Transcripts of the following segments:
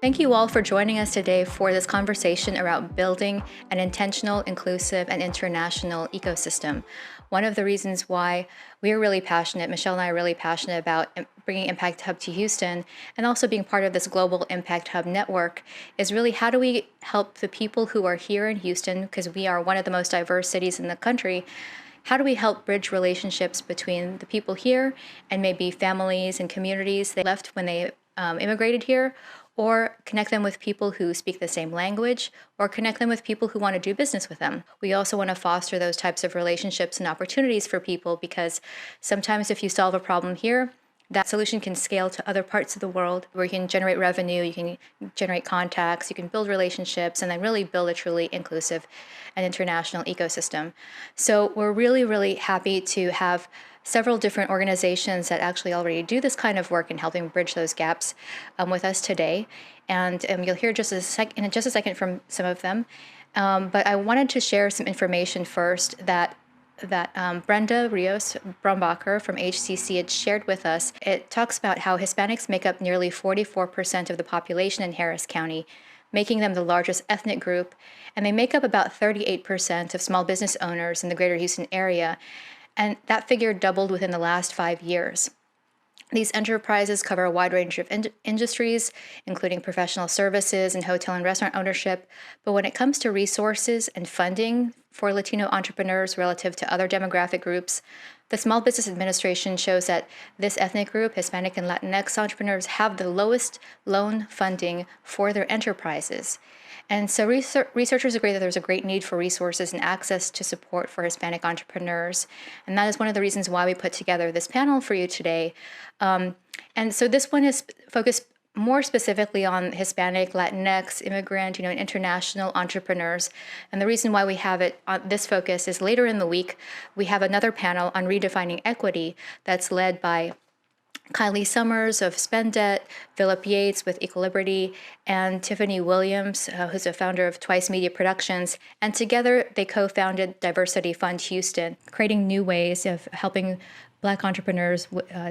Thank you all for joining us today for this conversation around building an intentional, inclusive, and international ecosystem. One of the reasons why we are really passionate, Michelle and I are really passionate about bringing Impact Hub to Houston and also being part of this global Impact Hub network is really how do we help the people who are here in Houston, because we are one of the most diverse cities in the country. How do we help bridge relationships between the people here and maybe families and communities they left when they immigrated here, or connect them with people who speak the same language, or connect them with people who want to do business with them. We also want to foster those types of relationships and opportunities for people because sometimes if you solve a problem here, that solution can scale to other parts of the world where you can generate revenue, you can generate contacts, you can build relationships, and then really build a truly inclusive and international ecosystem. So we're really, really happy to have several different organizations that actually already do this kind of work in helping bridge those gaps with us today. And you'll hear in just a second from some of them. But I wanted to share some information first that Brenda Rios Brombacher from HCC had shared with us. It talks about how Hispanics make up nearly 44% of the population in Harris County, making them the largest ethnic group, and they make up about 38% of small business owners in the greater Houston area, and that figure doubled within the last 5 years. These enterprises cover a wide range of industries, including professional services and hotel and restaurant ownership. But when it comes to resources and funding for Latino entrepreneurs relative to other demographic groups, the Small Business Administration shows that this ethnic group, Hispanic and Latinx entrepreneurs, have the lowest loan funding for their enterprises. And so researchers agree that there's a great need for resources and access to support for Hispanic entrepreneurs. And that is one of the reasons why we put together this panel for you today. And so this one is focused more specifically on Hispanic, Latinx, immigrant, and international entrepreneurs. And the reason why we have it on this focus is later in the week, we have another panel on redefining equity that's led by Kylie Summers of SpendDebt, Philip Yates with Equilibrity, and Tiffany Williams, who's a founder of Twice Media Productions. And together, they co-founded Diversity Fund Houston, creating new ways of helping Black entrepreneurs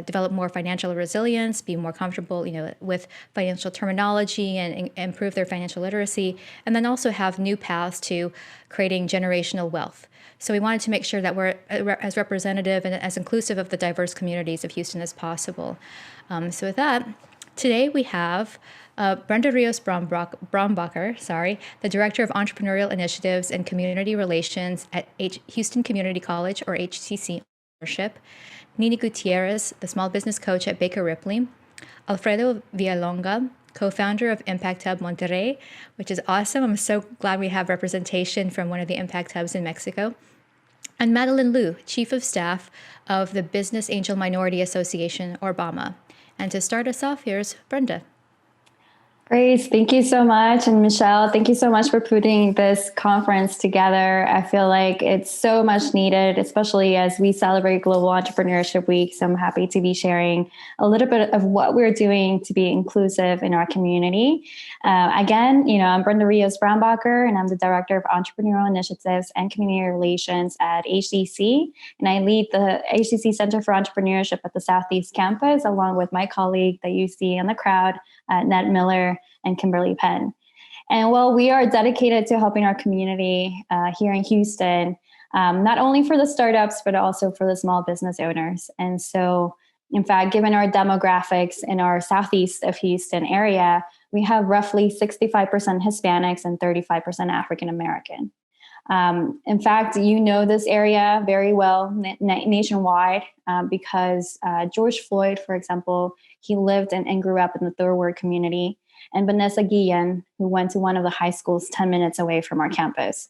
develop more financial resilience, be more comfortable, with financial terminology and improve their financial literacy, and then also have new paths to creating generational wealth. So we wanted to make sure that we're as representative and as inclusive of the diverse communities of Houston as possible. So with that, today we have Brenda Rios Brombacher, the Director of Entrepreneurial Initiatives and Community Relations at Houston Community College, or HCC Ownership, Nini Gutierrez, the Small Business Coach at Baker Ripley, Alfredo Villalonga, co-founder of Impact Hub Monterrey, which is awesome. I'm so glad we have representation from one of the Impact Hubs in Mexico, and Madeline Liu, Chief of Staff of the Business Angel Minority Association, or BAMA. And to start us off, here's Brenda. Great. Thank you so much. And Michelle, thank you so much for putting this conference together. I feel like it's so much needed, especially as we celebrate Global Entrepreneurship Week. So I'm happy to be sharing a little bit of what we're doing to be inclusive in our community. Again, I'm Brenda Rios Brombacher, and I'm the Director of Entrepreneurial Initiatives and Community Relations at HCC. And I lead the HCC Center for Entrepreneurship at the Southeast Campus, along with my colleague that you see in the crowd, Ned Miller and Kimberly Penn. And well, we are dedicated to helping our community here in Houston, not only for the startups, but also for the small business owners. And so, in fact, given our demographics in our southeast of Houston area, we have roughly 65% Hispanics and 35% African American. In fact, this area very well nationwide because George Floyd, for example, he lived and grew up in the Third Ward community, and Vanessa Guillen, who went to one of the high schools 10 minutes away from our campus.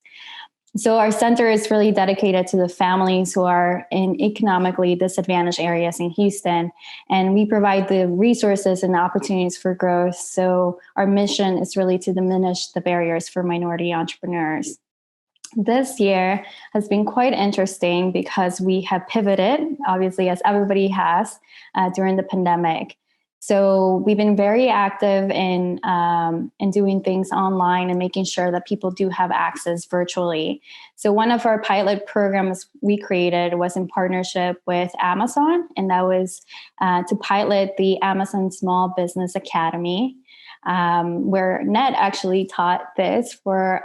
So our center is really dedicated to the families who are in economically disadvantaged areas in Houston, and we provide the resources and opportunities for growth. So our mission is really to diminish the barriers for minority entrepreneurs. This year has been quite interesting because we have pivoted, obviously, as everybody has, during the pandemic. So we've been very active in doing things online and making sure that people do have access virtually. So one of our pilot programs we created was in partnership with Amazon, and that was to pilot the Amazon Small Business Academy. where Ned actually taught this for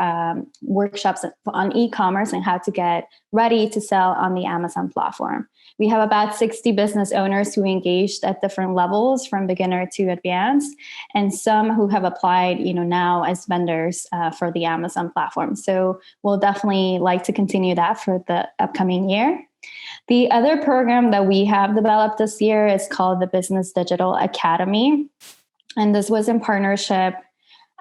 workshops on e-commerce and how to get ready to sell on the Amazon platform. We have about 60 business owners who engaged at different levels from beginner to advanced, and some who have applied, now as vendors for the Amazon platform. So we'll definitely like to continue that for the upcoming year. The other program that we have developed this year is called the Business Digital Academy. And this was in partnership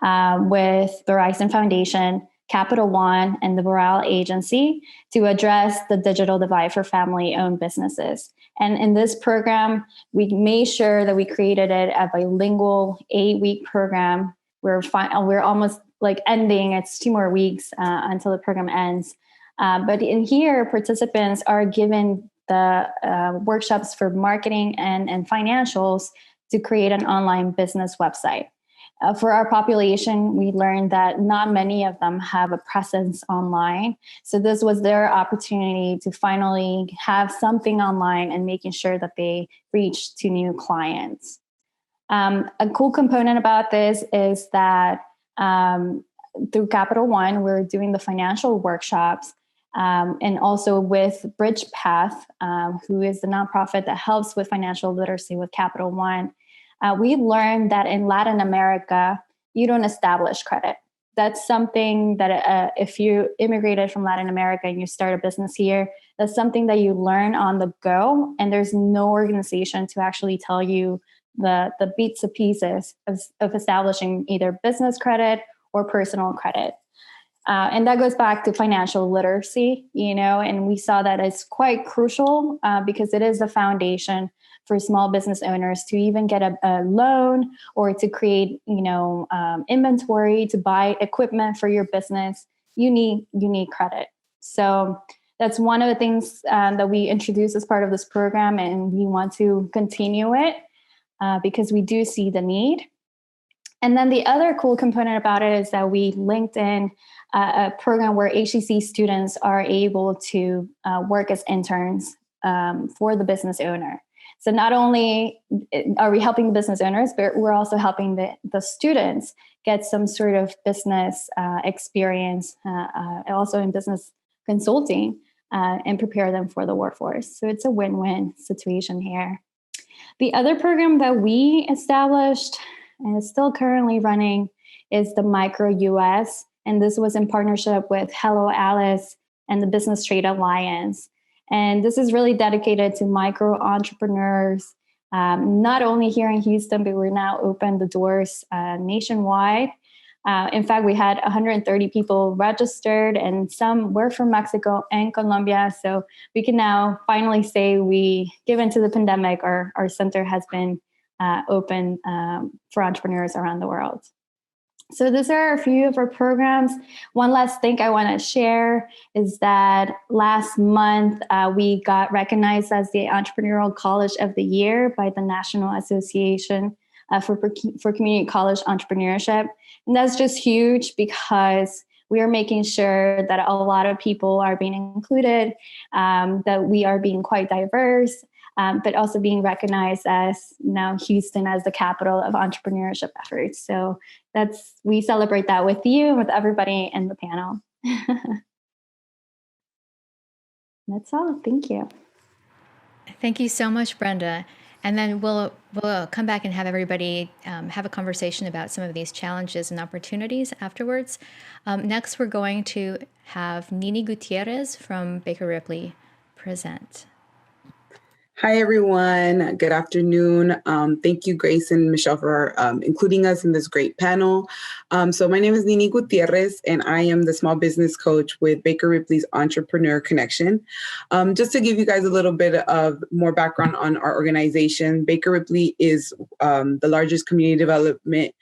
with Verizon Foundation, Capital One, and the Boral Agency to address the digital divide for family-owned businesses. And in this program, we made sure that we created it a bilingual 8-week program. We're almost like ending. It's 2 more weeks until the program ends. But in here, participants are given the workshops for marketing and financials to create an online business website. For our population, we learned that not many of them have a presence online. So this was their opportunity to finally have something online and making sure that they reach to new clients. A cool component about this is that through Capital One, we're doing the financial workshops. And also with Bridge Path, who is the nonprofit that helps with financial literacy with Capital One. We learned that in Latin America, you don't establish credit. That's something that if you immigrated from Latin America and you start a business here, that's something that you learn on the go. And there's no organization to actually tell you the bits and pieces of establishing either business credit or personal credit. And that goes back to financial literacy, and we saw that it's quite crucial because it is the foundation for small business owners to even get a loan or to create, inventory, to buy equipment for your business. You need credit. So that's one of the things that we introduced as part of this program, and we want to continue it because we do see the need. And then the other cool component about it is that we linked in a program where HEC students are able to work as interns for the business owner. So not only are we helping the business owners, but we're also helping the students get some sort of business experience, also in business consulting, and prepare them for the workforce. So it's a win-win situation here. The other program that we established and is still currently running is the Micro US. And this was in partnership with Hello Alice and the Business Trade Alliance. And this is really dedicated to micro entrepreneurs, not only here in Houston, but we're now open the doors nationwide. In fact, we had 130 people registered, and some were from Mexico and Colombia. So we can now finally say given to the pandemic, our center has been open for entrepreneurs around the world. So these are a few of our programs. One last thing I want to share is that last month we got recognized as the Entrepreneurial College of the Year by the National Association for Community College Entrepreneurship. And that's just huge because we are making sure that a lot of people are being included, that we are being quite diverse, but also being recognized as now Houston as the capital of entrepreneurship efforts. So we celebrate that with you and with everybody in the panel. That's all. Thank you. Thank you so much, Brenda. And then we'll come back and have everybody have a conversation about some of these challenges and opportunities afterwards. Next, we're going to have Nini Gutierrez from Baker Ripley present. Hi, everyone. Good afternoon. Thank you, Grace and Michelle, for including us in this great panel. So my name is Nini Gutierrez, and I am the small business coach with Baker Ripley's Entrepreneur Connection. Just to give you guys a little bit of more background on our organization, Baker Ripley is the largest community development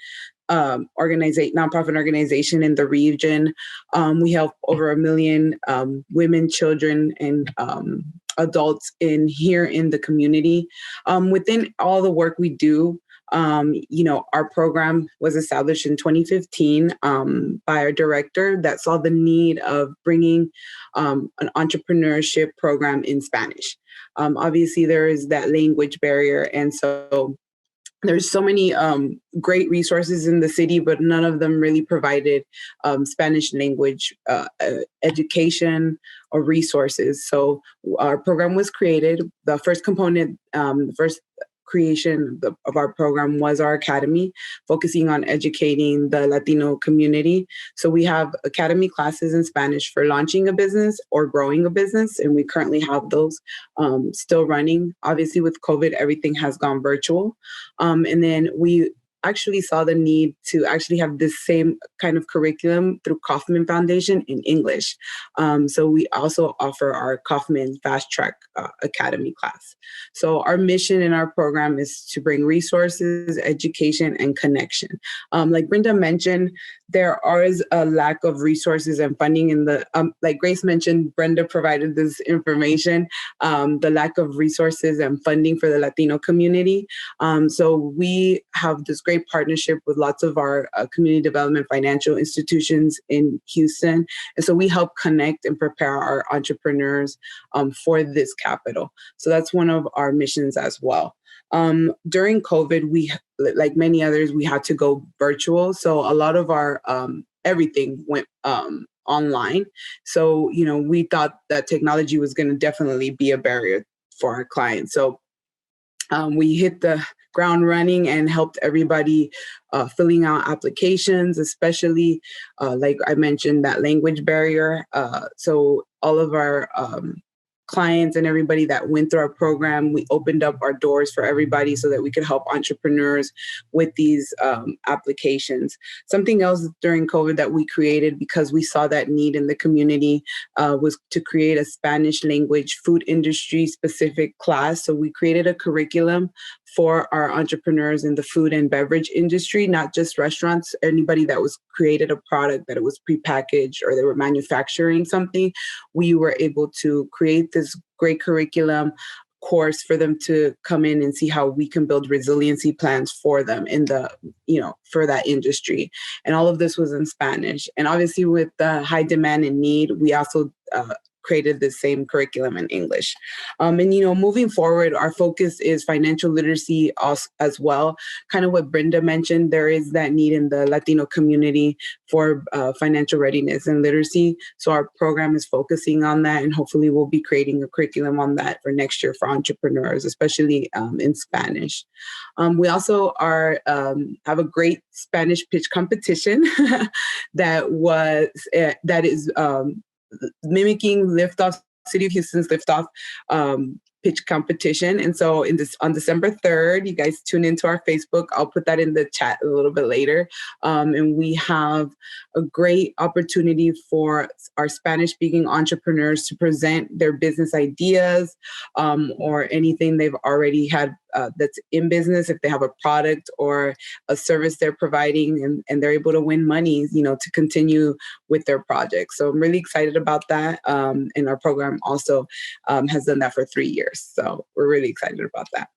nonprofit organization in the region. We help over 1 million women, children, and adults here in the community. Within all the work we do, our program was established in 2015 by our director that saw the need of bringing an entrepreneurship program in Spanish. Obviously, there is that language barrier, and so there's so many great resources in the city, but none of them really provided Spanish language education or resources. So our program was created. The first component, the first creation of our program was our academy, focusing on educating the Latino community. So we have academy classes in Spanish for launching a business or growing a business, and we currently have those still running. Obviously, with COVID, everything has gone virtual. And then we actually saw the need to actually have this same kind of curriculum through Kaufman Foundation in English. So we also offer our Kaufman Fast Track Academy class. So our mission in our program is to bring resources, education, and connection. Like Brenda mentioned, there is a lack of resources and funding in the, like Grace mentioned, Brenda provided this information, the lack of resources and funding for the Latino community. So we have this great partnership with lots of our community development financial institutions in Houston. And so we help connect and prepare our entrepreneurs for this capital. So that's one of our missions as well. During COVID, we, like many others, we had to go virtual. So a lot of our everything went online. So, you know, we thought that technology was going to definitely be a barrier for our clients. So we hit the ground running and helped everybody filling out applications, especially like I mentioned, that language barrier. So all of our clients and everybody that went through our program, we opened up our doors for everybody so that we could help entrepreneurs with these applications. Something else during COVID that we created because we saw that need in the community was to create a Spanish language food industry specific class. So we created a curriculum for our entrepreneurs in the food and beverage industry, not just restaurants, anybody that was created a product that it was prepackaged or they were manufacturing something. We were able to create this great curriculum course for them to come in and see how we can build resiliency plans for them in the, you know, for that industry. And all of this was in Spanish. And obviously with the high demand and need, we also created the same curriculum in English. And, you know, moving forward, our focus is financial literacy as well. Kind of what Brenda mentioned, there is that need in the Latino community for financial readiness and literacy. So our program is focusing on that, and hopefully we'll be creating a curriculum on that for next year for entrepreneurs, especially in Spanish. We also have a great Spanish pitch competition that is mimicking Liftoff, City of Houston's Liftoff pitch competition. And so on December 3rd, you guys tune into our Facebook. I'll put that in the chat a little bit later. And we have a great opportunity for our Spanish-speaking entrepreneurs to present their business ideas or anything they've already had that's in business, if they have a product or a service they're providing, and they're able to win money, you know, to continue with their project. So I'm really excited about that. And our program also has done that for 3 years. So we're really excited about that.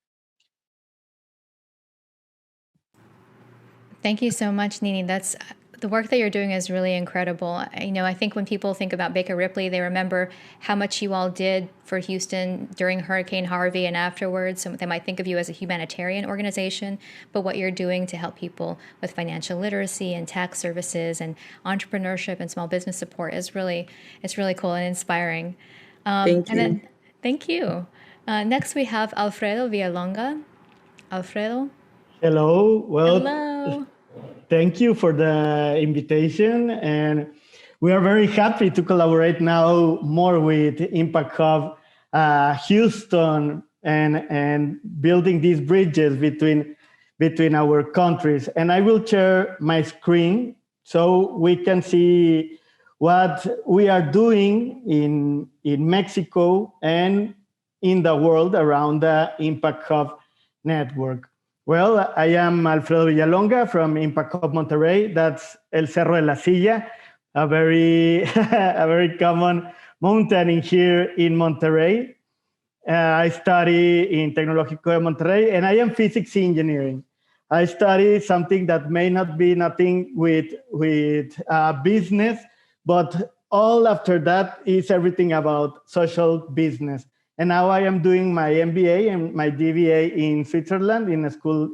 Thank you so much, Nini. That's the work that you're doing is really incredible. You know, I think when people think about Baker Ripley, they remember how much you all did for Houston during Hurricane Harvey and afterwards. So they might think of you as a humanitarian organization, but what you're doing to help people with financial literacy and tax services and entrepreneurship and small business support is really cool and inspiring. Thank you. And then, thank you. Next, we have Alfredo Villalonga. Alfredo. Hello. Well, hello. Thank you for the invitation. And we are very happy to collaborate now more with Impact Hub Houston and building these bridges between our countries. And I will share my screen so we can see what we are doing in Mexico and in the world around the Impact Hub network. Well, I am Alfredo Villalonga from Impact Hub Monterrey. That's El Cerro de la Silla, a very common mountain in here in Monterrey. I study in Tecnológico de Monterrey, and I am physics engineering. I study something that may not be nothing with business, but all after that is everything about social business. And now I am doing my MBA and my DBA in Switzerland in the School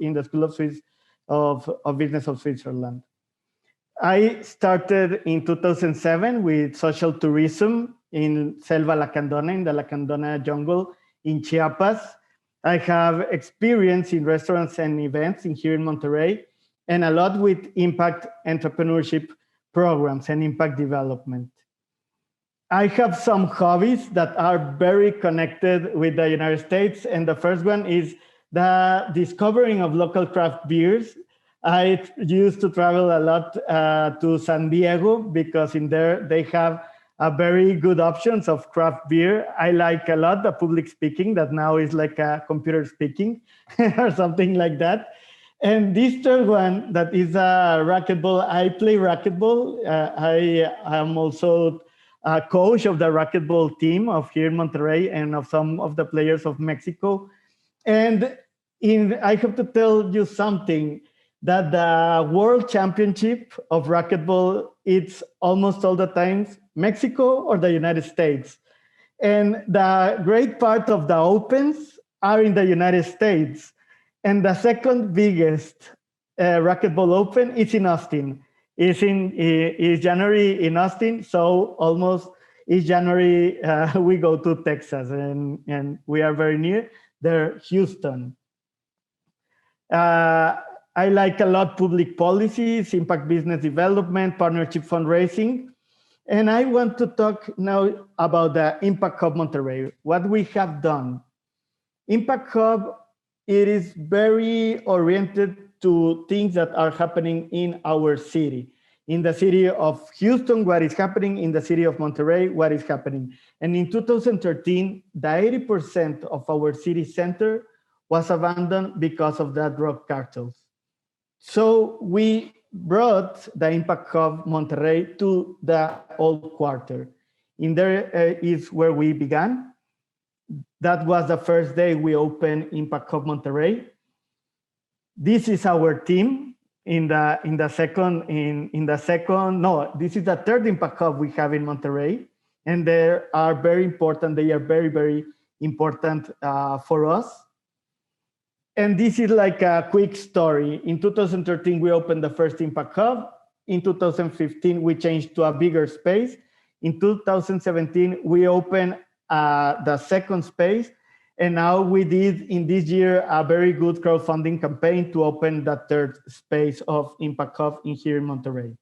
of Business of Switzerland. I started in 2007 with social tourism in Selva Lacandona, in the Lacandona jungle in Chiapas. I have experience in restaurants and events here in Monterrey, and a lot with impact entrepreneurship programs and impact development. I have some hobbies that are very connected with the United States, and the first one is the discovering of local craft beers. I used to travel a lot to San Diego because in there they have a very good options of craft beer. I like a lot the public speaking that now is like a computer speaking or something like that. And this third one that is a racquetball. I play racquetball. I am also a coach of the racquetball team of here in Monterrey and of some of the players of Mexico. And I have to tell you something, that the World Championship of Racquetball, it's almost all the times Mexico or the United States. And the great part of the Opens are in the United States. And the second biggest Racquetball Open is in Austin. Is January in Austin, so almost each January we go to Texas, and we are very near there, Houston. I like a lot public policies, impact business development, partnership fundraising. And I want to talk now about the Impact Hub Monterrey, what we have done. Impact Hub, it is very oriented to things that are happening in our city. In the city of Houston, what is happening, in the city of Monterrey, what is happening. And in 2013, the 80% of our city center was abandoned because of the drug cartels. So we brought the Impact Hub Monterrey to the old quarter. In there is where we began. That was the first day we opened Impact Hub Monterrey. This is our team this is the third Impact Hub we have in Monterrey. And they are very important. They are very, very important for us. And this is like a quick story. In 2013, we opened the first Impact Hub. In 2015, we changed to a bigger space. In 2017, we opened the second space. And now we did in this year a very good crowdfunding campaign to open the third space of Impact Hub here in Monterrey.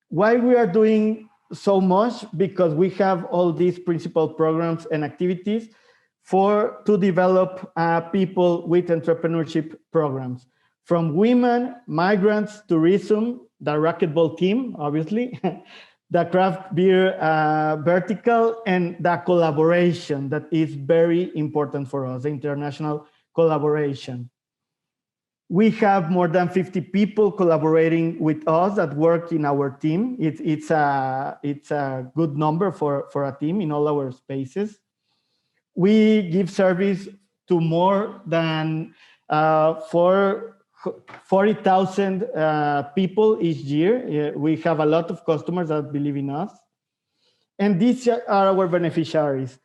Why we are doing so much? Because we have all these principal programs and activities to develop people with entrepreneurship programs, from women, migrants, tourism, the racquetball team, obviously, the craft beer vertical, and the collaboration that is very important for us, the international collaboration. We have more than 50 people collaborating with us that work in our team. It's a good number for a team in all our spaces. We give service to more than 40,000 people each year. We have a lot of customers that believe in us. And these are our beneficiaries.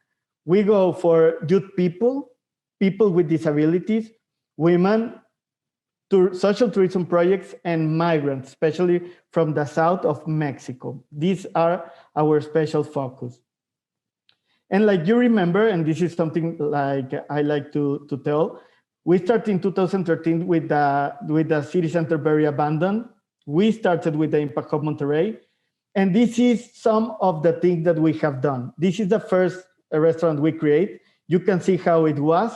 We go for youth people, people with disabilities, women, social tourism projects, and migrants, especially from the south of Mexico. These are our special focus. And like you remember, and this is something like I like to tell, we started in 2013 with the city center very abandoned. We started with the Impact Hub Monterrey. And this is some of the things that we have done. This is the first restaurant we create. You can see how it was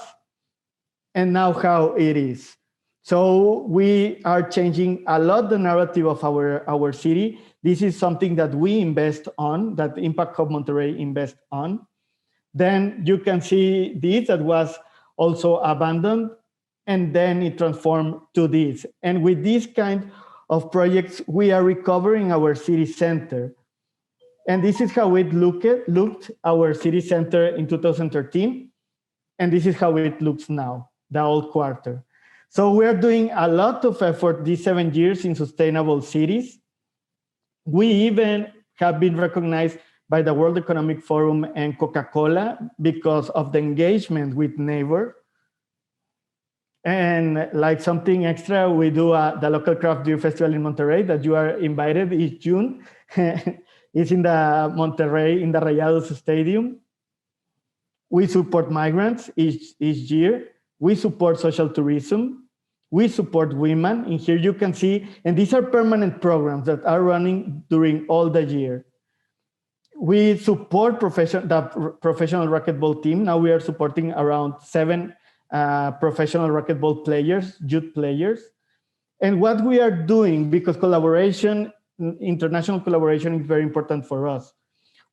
and now how it is. So we are changing a lot the narrative of our city. This is something that we invest on, that Impact Hub Monterrey invest on. Then you can see this that was also abandoned, and then it transformed to this. And with this kind of projects, we are recovering our city center. And this is how it looked our city center in 2013. And this is how it looks now, the old quarter. So we're doing a lot of effort these 7 years in sustainable cities. We even have been recognized by the World Economic Forum and Coca-Cola because of the engagement with neighbor. And like something extra, we do the local craft beer festival in Monterrey that you are invited each June. It's in the Monterrey, in the Rayados Stadium. We support migrants each year. We support social tourism. We support women. And here you can see, and these are permanent programs that are running during all the year. We support the professional racquetball team. Now we are supporting around 7 professional racquetball players, youth players. And what we are doing, because collaboration, international collaboration is very important for us.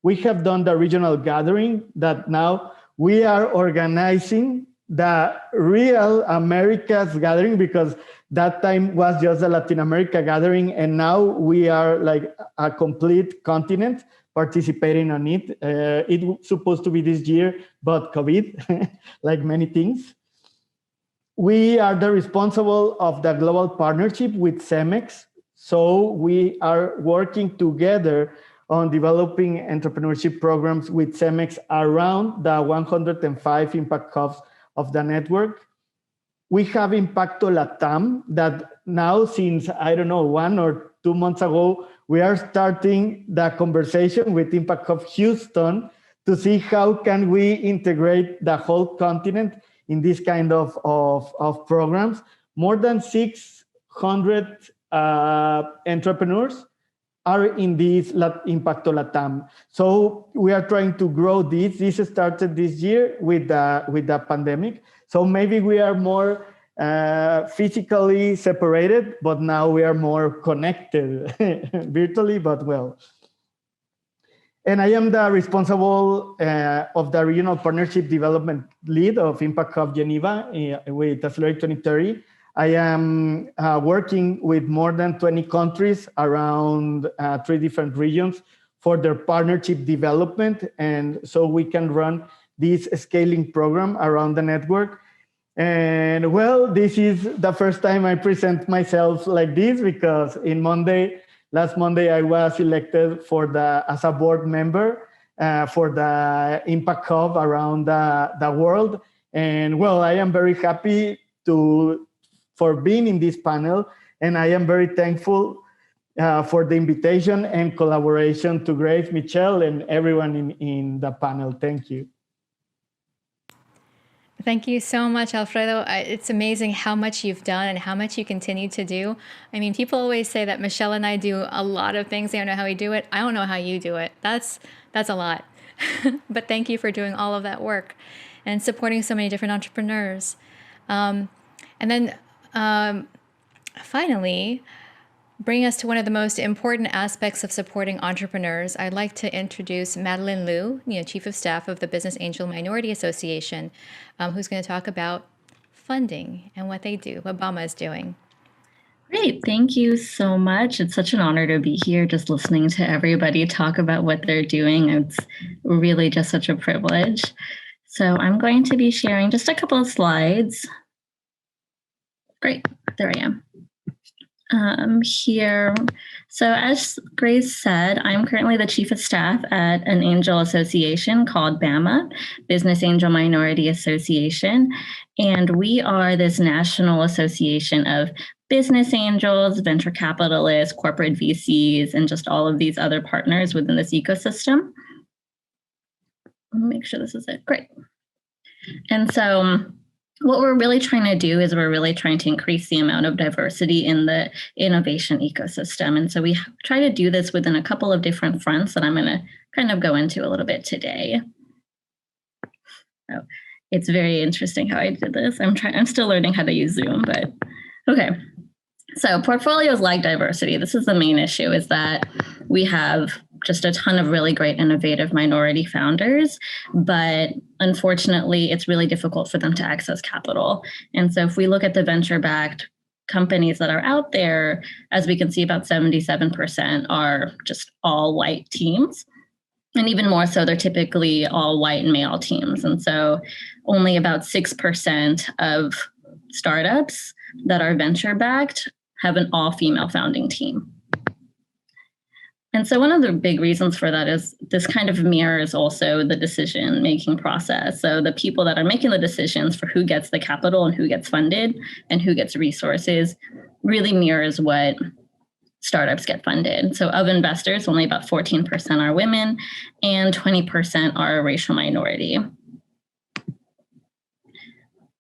We have done the regional gathering that now we are organizing the real America's gathering, because that time was just a Latin America gathering. And now we are like a complete continent participating on it. It was supposed to be this year, but COVID, like many things. We are the responsible of the global partnership with CEMEX. So we are working together on developing entrepreneurship programs with CEMEX around the 105 impact hubs of the network. We have Impacto Latam that now, since, I don't know, 1 or 2 months ago, we are starting the conversation with Impact Hub Houston to see how can we integrate the whole continent in this kind of programs. More than 600 entrepreneurs are in this Impacto Latam. So we are trying to grow this. This started this year with the pandemic. So maybe we are more physically separated, but now we are more connected virtually, but well. And I am the responsible of the regional partnership development lead of Impact Hub Geneva with Accelerate 2030. I am working with more than 20 countries around 3 different regions for their partnership development. And so we can run this scaling program around the network. And well, this is the first time I present myself like this, because last Monday, I was elected as a board member for the Impact Hub around the world. And well, I am very happy for being in this panel. And I am very thankful for the invitation and collaboration to Grace, Michelle, and everyone in the panel. Thank you. Thank you so much, Alfredo. It's amazing how much you've done and how much you continue to do. I mean, people always say that Michelle and I do a lot of things. They don't know how we do it. I don't know how you do it. That's a lot. But thank you for doing all of that work and supporting so many different entrepreneurs. And then finally, bring us to one of the most important aspects of supporting entrepreneurs. I'd like to introduce Madeline Liu, Chief of Staff of the Business Angel Minority Association, who's going to talk about funding and what they do, what BAMA is doing. Great. Thank you so much. It's such an honor to be here, just listening to everybody talk about what they're doing. It's really just such a privilege. So I'm going to be sharing just a couple of slides. Great. There I am. Here. So as Grace said, I'm currently the Chief of Staff at an angel association called BAMA, Business Angel Minority Association. And we are this national association of business angels, venture capitalists, corporate VCs, and just all of these other partners within this ecosystem. Let me make sure this is it. Great. And so what we're really trying to do is we're really trying to increase the amount of diversity in the innovation ecosystem. And so we try to do this within a couple of different fronts that I'm going to kind of go into a little bit today. So it's very interesting how I did this. I'm still learning how to use Zoom, but okay. So portfolios like diversity. This is the main issue, is that we have just a ton of really great innovative minority founders, but unfortunately, it's really difficult for them to access capital. And so if we look at the venture-backed companies that are out there, as we can see, about 77% are just all white teams. And even more so, they're typically all white and male teams. And so only about 6% of startups that are venture-backed have an all-female founding team. And so one of the big reasons for that is this kind of mirrors also the decision-making process. So the people that are making the decisions for who gets the capital and who gets funded and who gets resources really mirrors what startups get funded. So of investors, only about 14% are women and 20% are a racial minority.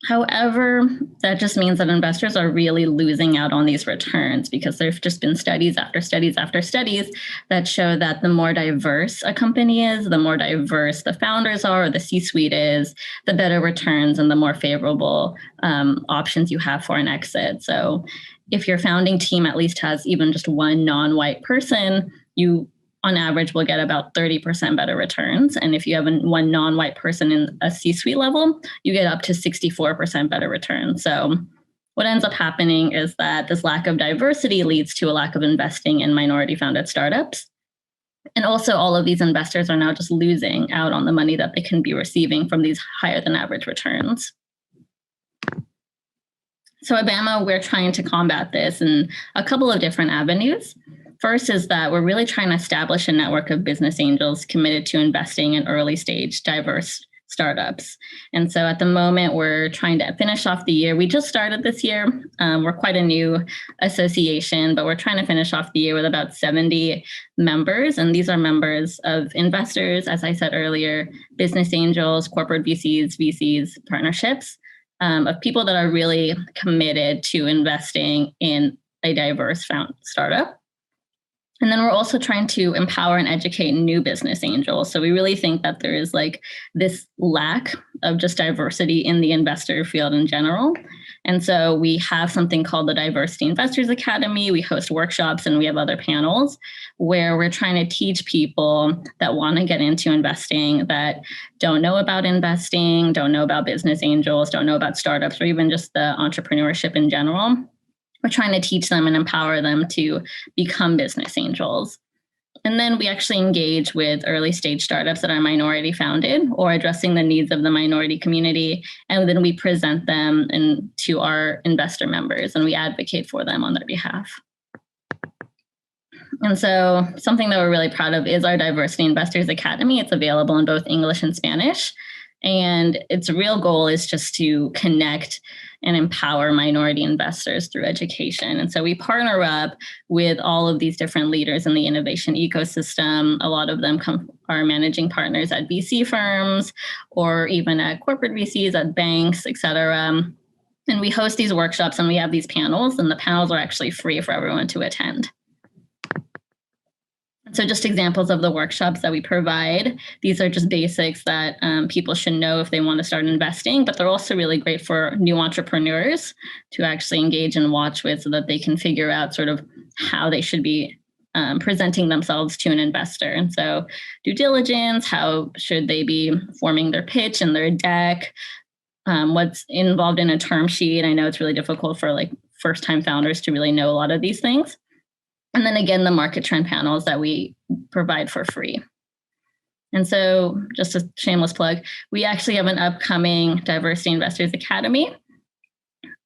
However, that just means that investors are really losing out on these returns because there've just been studies after studies after studies that show that the more diverse a company is, the more diverse the founders are or the C-suite is, the better returns and the more favorable options you have for an exit. So if your founding team at least has even just one non-white person, you on average will get about 30% better returns. And if you have one non-white person in a C-suite level, you get up to 64% better returns. So what ends up happening is that this lack of diversity leads to a lack of investing in minority-founded startups. And also all of these investors are now just losing out on the money that they can be receiving from these higher than average returns. So at BAMA, we're trying to combat this in a couple of different avenues. First is that we're really trying to establish a network of business angels committed to investing in early stage diverse startups. And so at the moment, we're trying to finish off the year. We just started this year. We're quite a new association, but we're trying to finish off the year with about 70 members. And these are members of investors, as I said earlier, business angels, corporate VCs, partnerships, of people that are really committed to investing in a diverse startup. And then we're also trying to empower and educate new business angels. So we really think that there is like this lack of just diversity in the investor field in general. And so we have something called the Diversity Investors Academy. We host workshops and we have other panels where we're trying to teach people that want to get into investing, that don't know about investing, don't know about business angels, don't know about startups, or even just the entrepreneurship in general. We're trying to teach them and empower them to become business angels. And then we actually engage with early stage startups that are minority founded or addressing the needs of the minority community. And then we present them to our investor members and we advocate for them on their behalf. And so something that we're really proud of is our Diversity Investors Academy. It's available in both English and Spanish. And its real goal is just to connect and empower minority investors through education. And so we partner up with all of these different leaders in the innovation ecosystem. A lot of them are managing partners at VC firms or even at corporate VCs, at banks, et cetera. And we host these workshops and we have these panels, and the panels are actually free for everyone to attend. So just examples of the workshops that we provide. These are just basics that people should know if they want to start investing, but they're also really great for new entrepreneurs to actually engage and watch with so that they can figure out sort of how they should be presenting themselves to an investor. And so due diligence, how should they be forming their pitch and their deck, what's involved in a term sheet. I know it's really difficult for like first-time founders to really know a lot of these things. And then again, the market trend panels that we provide for free. And so just a shameless plug, we actually have an upcoming Diversity Investors Academy.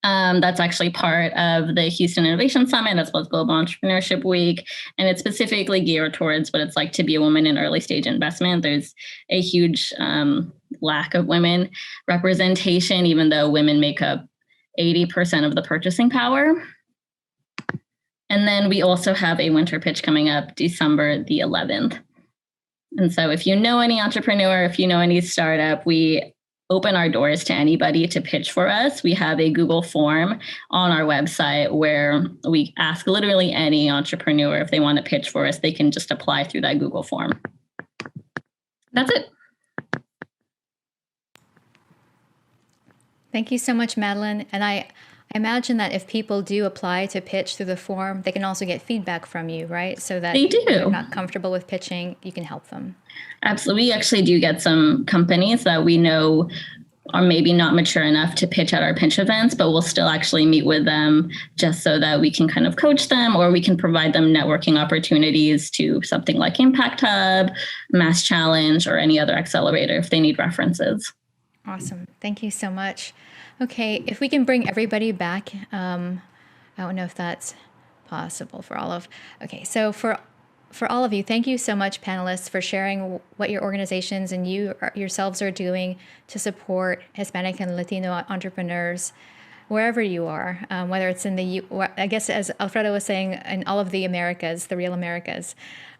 That's actually part of the Houston Innovation Summit as well as Global Entrepreneurship Week. And it's specifically geared towards what it's like to be a woman in early stage investment. There's a huge lack of women representation, even though women make up 80% of the purchasing power. And then we also have a winter pitch coming up December the 11th. And so if you know any entrepreneur, if you know any startup, we open our doors to anybody to pitch for us. We have a Google form on our website where we ask literally any entrepreneur if they want to pitch for us, they can just apply through that Google form. That's it. Thank you so much, Madeline. And I imagine that if people do apply to pitch through the form, they can also get feedback from you, right? So that they do. If they're not comfortable with pitching, you can help them. Absolutely. We actually do get some companies that we know are maybe not mature enough to pitch at our pitch events, but we'll still actually meet with them just so that we can kind of coach them, or we can provide them networking opportunities to something like Impact Hub, Mass Challenge, or any other accelerator if they need references. Awesome. Thank you so much. Okay, if we can bring everybody back, I don't know if that's possible for all of. Okay, so for for all of you, thank you so much, panelists, for sharing what your organizations and you yourselves are doing to support Hispanic and Latino entrepreneurs wherever you are, whether it's in I guess as Alfredo was saying, in all of the Americas, the real Americas.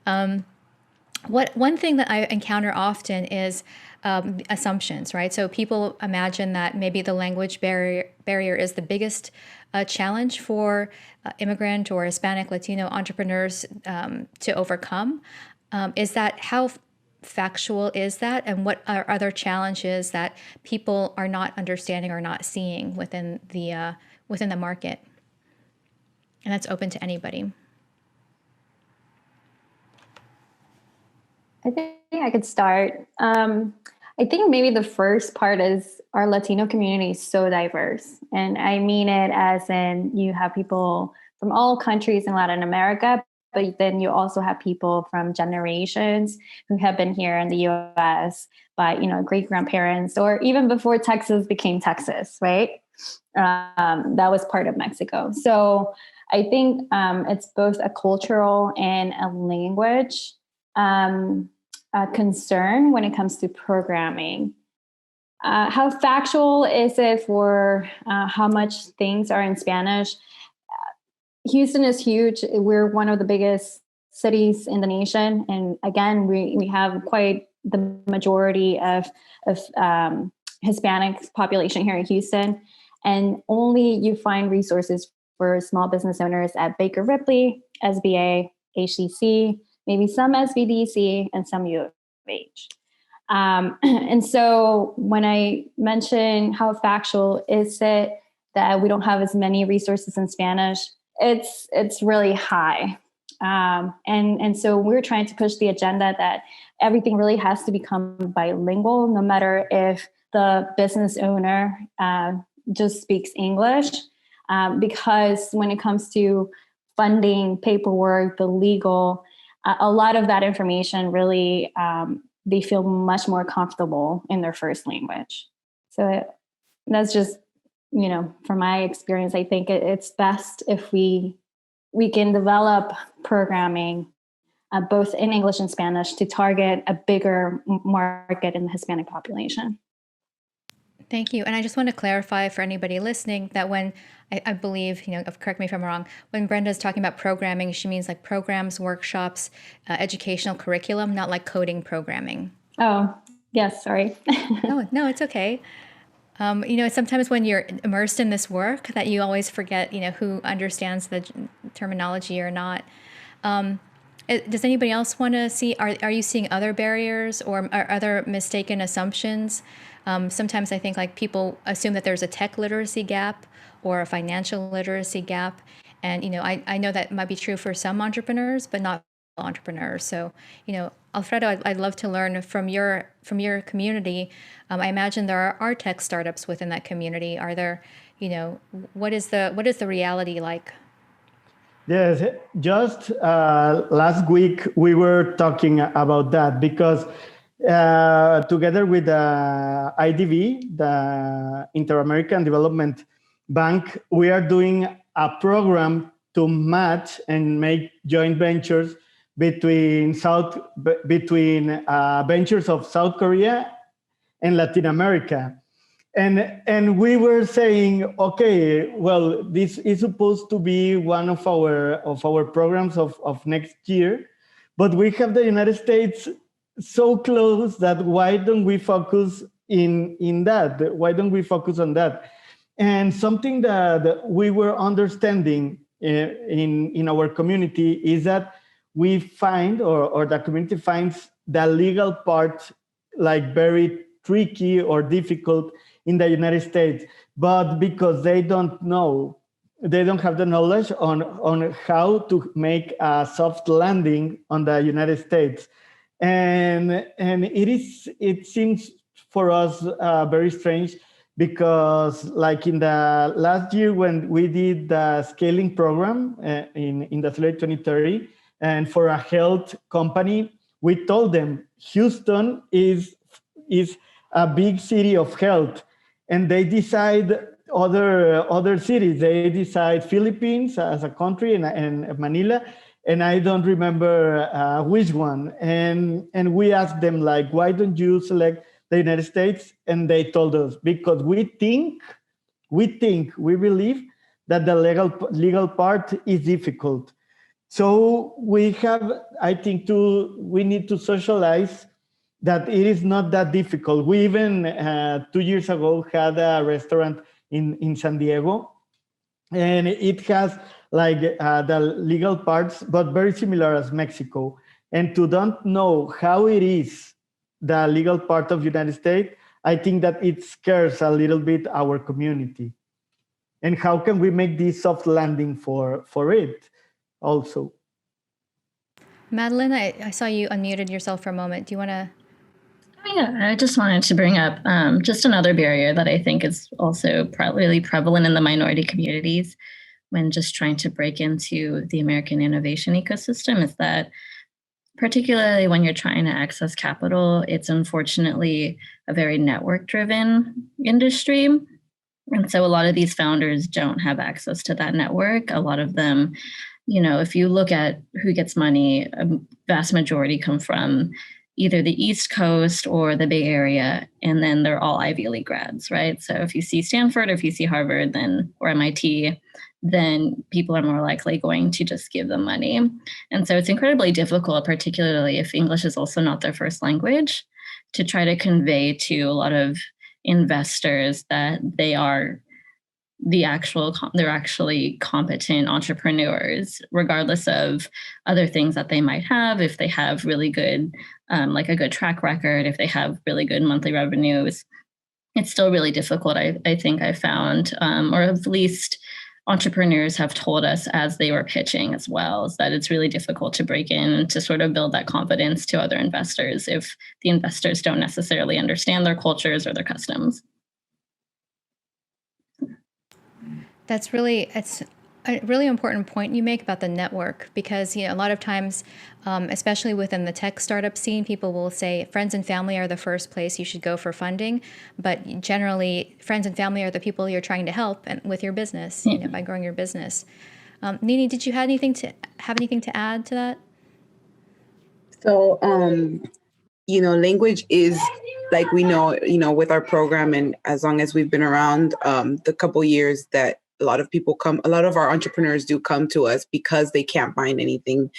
One thing that I encounter often is assumptions, right? So people imagine that maybe the language barrier is the biggest challenge for immigrant or Hispanic Latino entrepreneurs to overcome. Is that how factual is that, and what are other challenges that people are not understanding or not seeing within the market? And that's open to anybody. I think I could start. I think maybe the first part is our Latino community is so diverse. And I mean it as in you have people from all countries in Latin America, but then you also have people from generations who have been here in the US by, great grandparents, or even before Texas became Texas, right? That was part of Mexico. So I think it's both a cultural and a language concern when it comes to programming. How factual is it for how much things are in Spanish? Houston is huge. We're one of the biggest cities in the nation. And again, we have quite the majority of Hispanic population here in Houston. And only you find resources for small business owners at Baker Ripley, SBA, HCC, maybe some SBDC, and some U of H. And so when I mention how factual is it that we don't have as many resources in Spanish, it's really high. And so we're trying to push the agenda that everything really has to become bilingual, no matter if the business owner just speaks English, because when it comes to funding, paperwork, the legal, a lot of that information really, they feel much more comfortable in their first language. So that's just, from my experience, I think it's best if we can develop programming both in English and Spanish to target a bigger market in the Hispanic population. Thank you. And I just want to clarify for anybody listening that when I believe, correct me if I'm wrong, when Brenda's talking about programming, she means like programs, workshops, educational curriculum, not like coding programming. Oh, yes. Sorry. No, it's okay. Sometimes when you're immersed in this work that you always forget, who understands the terminology or not. Does anybody else want to see, are you seeing other barriers or other mistaken assumptions? Sometimes I think like people assume that there's a tech literacy gap or a financial literacy gap. And, I know that might be true for some entrepreneurs, but not all entrepreneurs. So, Alfredo, I'd love to learn from your community. I imagine there are tech startups within that community. Are there, what is the reality like? Yes, just last week we were talking about that because together with the IDB, the Inter-American Development Bank, we are doing a program to match and make joint ventures between ventures of South Korea and Latin America. And we were saying, okay, well, this is supposed to be one of our programs of next year, but we have the United States so close that why don't we focus in that? Why don't we focus on that? And something that we were understanding in our community is that we find, or the community finds, the legal part like very tricky or difficult in the United States, but because they don't know, they don't have the knowledge on how to make a soft landing on the United States. And it seems for us very strange because like in the last year when we did the scaling program in the Accelerate 2030, and for a health company, we told them Houston is a big city of health, and they decide other cities. They decide Philippines as a country and Manila, and I don't remember which one. And we asked them, like, why don't you select the United States? And they told us, because we believe that the legal part is difficult. So we have, I think, we need to socialize that it is not that difficult. We even 2 years ago had a restaurant in San Diego, and it has like the legal parts, but very similar as Mexico. And to don't know how it is the legal part of United States, I think that it scares a little bit our community. And how can we make this soft landing for it also? Madeline, I saw you unmuted yourself for a moment. Do you want to? Yeah, I just wanted to bring up just another barrier that I think is also really prevalent in the minority communities when just trying to break into the American innovation ecosystem is that particularly when you're trying to access capital, it's unfortunately a very network-driven industry. And so a lot of these founders don't have access to that network. A lot of them, if you look at who gets money, a vast majority come from either the East Coast or the Bay Area, and then they're all Ivy League grads, right? So if you see Stanford or if you see Harvard or MIT, then people are more likely going to just give them money. And so it's incredibly difficult, particularly if English is also not their first language, to try to convey to a lot of investors that they're actually competent entrepreneurs, regardless of other things that they might have. If they have really good, like a good track record, if they have really good monthly revenues, it's still really difficult. I think I found, or at least entrepreneurs have told us as they were pitching as well, is that it's really difficult to break in to sort of build that confidence to other investors if the investors don't necessarily understand their cultures or their customs. It's a really important point you make about the network, because a lot of times, especially within the tech startup scene, people will say friends and family are the first place you should go for funding, but generally friends and family are the people you're trying to help with your business, by growing your business. Nini, did you have anything to add to that? So, language is, like we know, with our program, and as long as we've been around, the couple years that a lot of our entrepreneurs do come to us because they can't find anything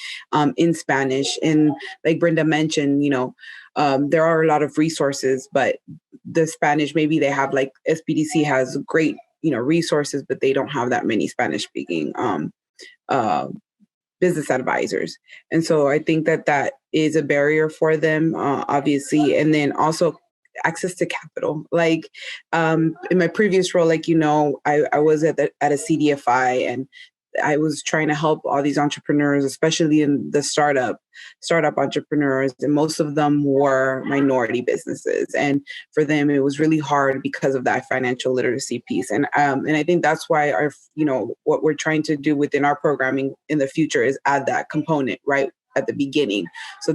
in Spanish. And like Brenda mentioned, there are a lot of resources, but the Spanish, maybe they have, like SBDC has great, resources, but they don't have that many Spanish speaking business advisors. And so I think that is a barrier for them, obviously. And then also access to capital. Like in my previous role, I was at a CDFI, and I was trying to help all these entrepreneurs, especially in the startup entrepreneurs, and most of them were minority businesses. And for them, it was really hard because of that financial literacy piece. And I think that's why what we're trying to do within our programming in the future is add that component right at the beginning, so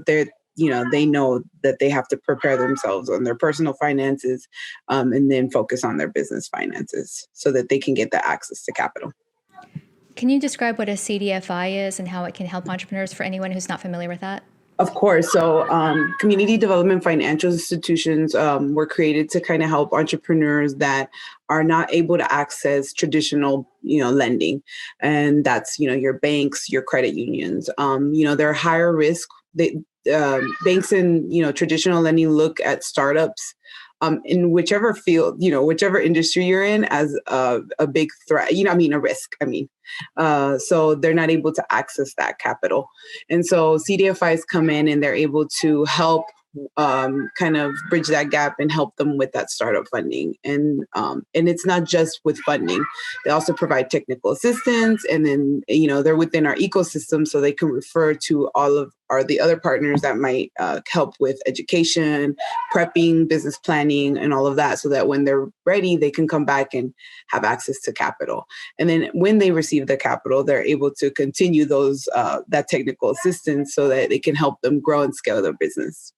they know that they have to prepare themselves on their personal finances, and then focus on their business finances so that they can get the access to capital. Can you describe what a CDFI is and how it can help entrepreneurs, for anyone who's not familiar with that? Of course. So community development financial institutions were created to kind of help entrepreneurs that are not able to access traditional, lending. And that's, your banks, your credit unions. They're higher risk. Banks and, traditional lending look at startups in whichever field, whichever industry you're in, as a big threat, a risk. So they're not able to access that capital. And so CDFIs come in and they're able to help kind of bridge that gap and help them with that startup funding. And it's not just with funding. They also provide technical assistance, and then, they're within our ecosystem, so they can refer to all of the other partners that might help with education, prepping, business planning, and all of that, so that when they're ready, they can come back and have access to capital. And then when they receive the capital, they're able to continue that technical assistance so that they can help them grow and scale their business.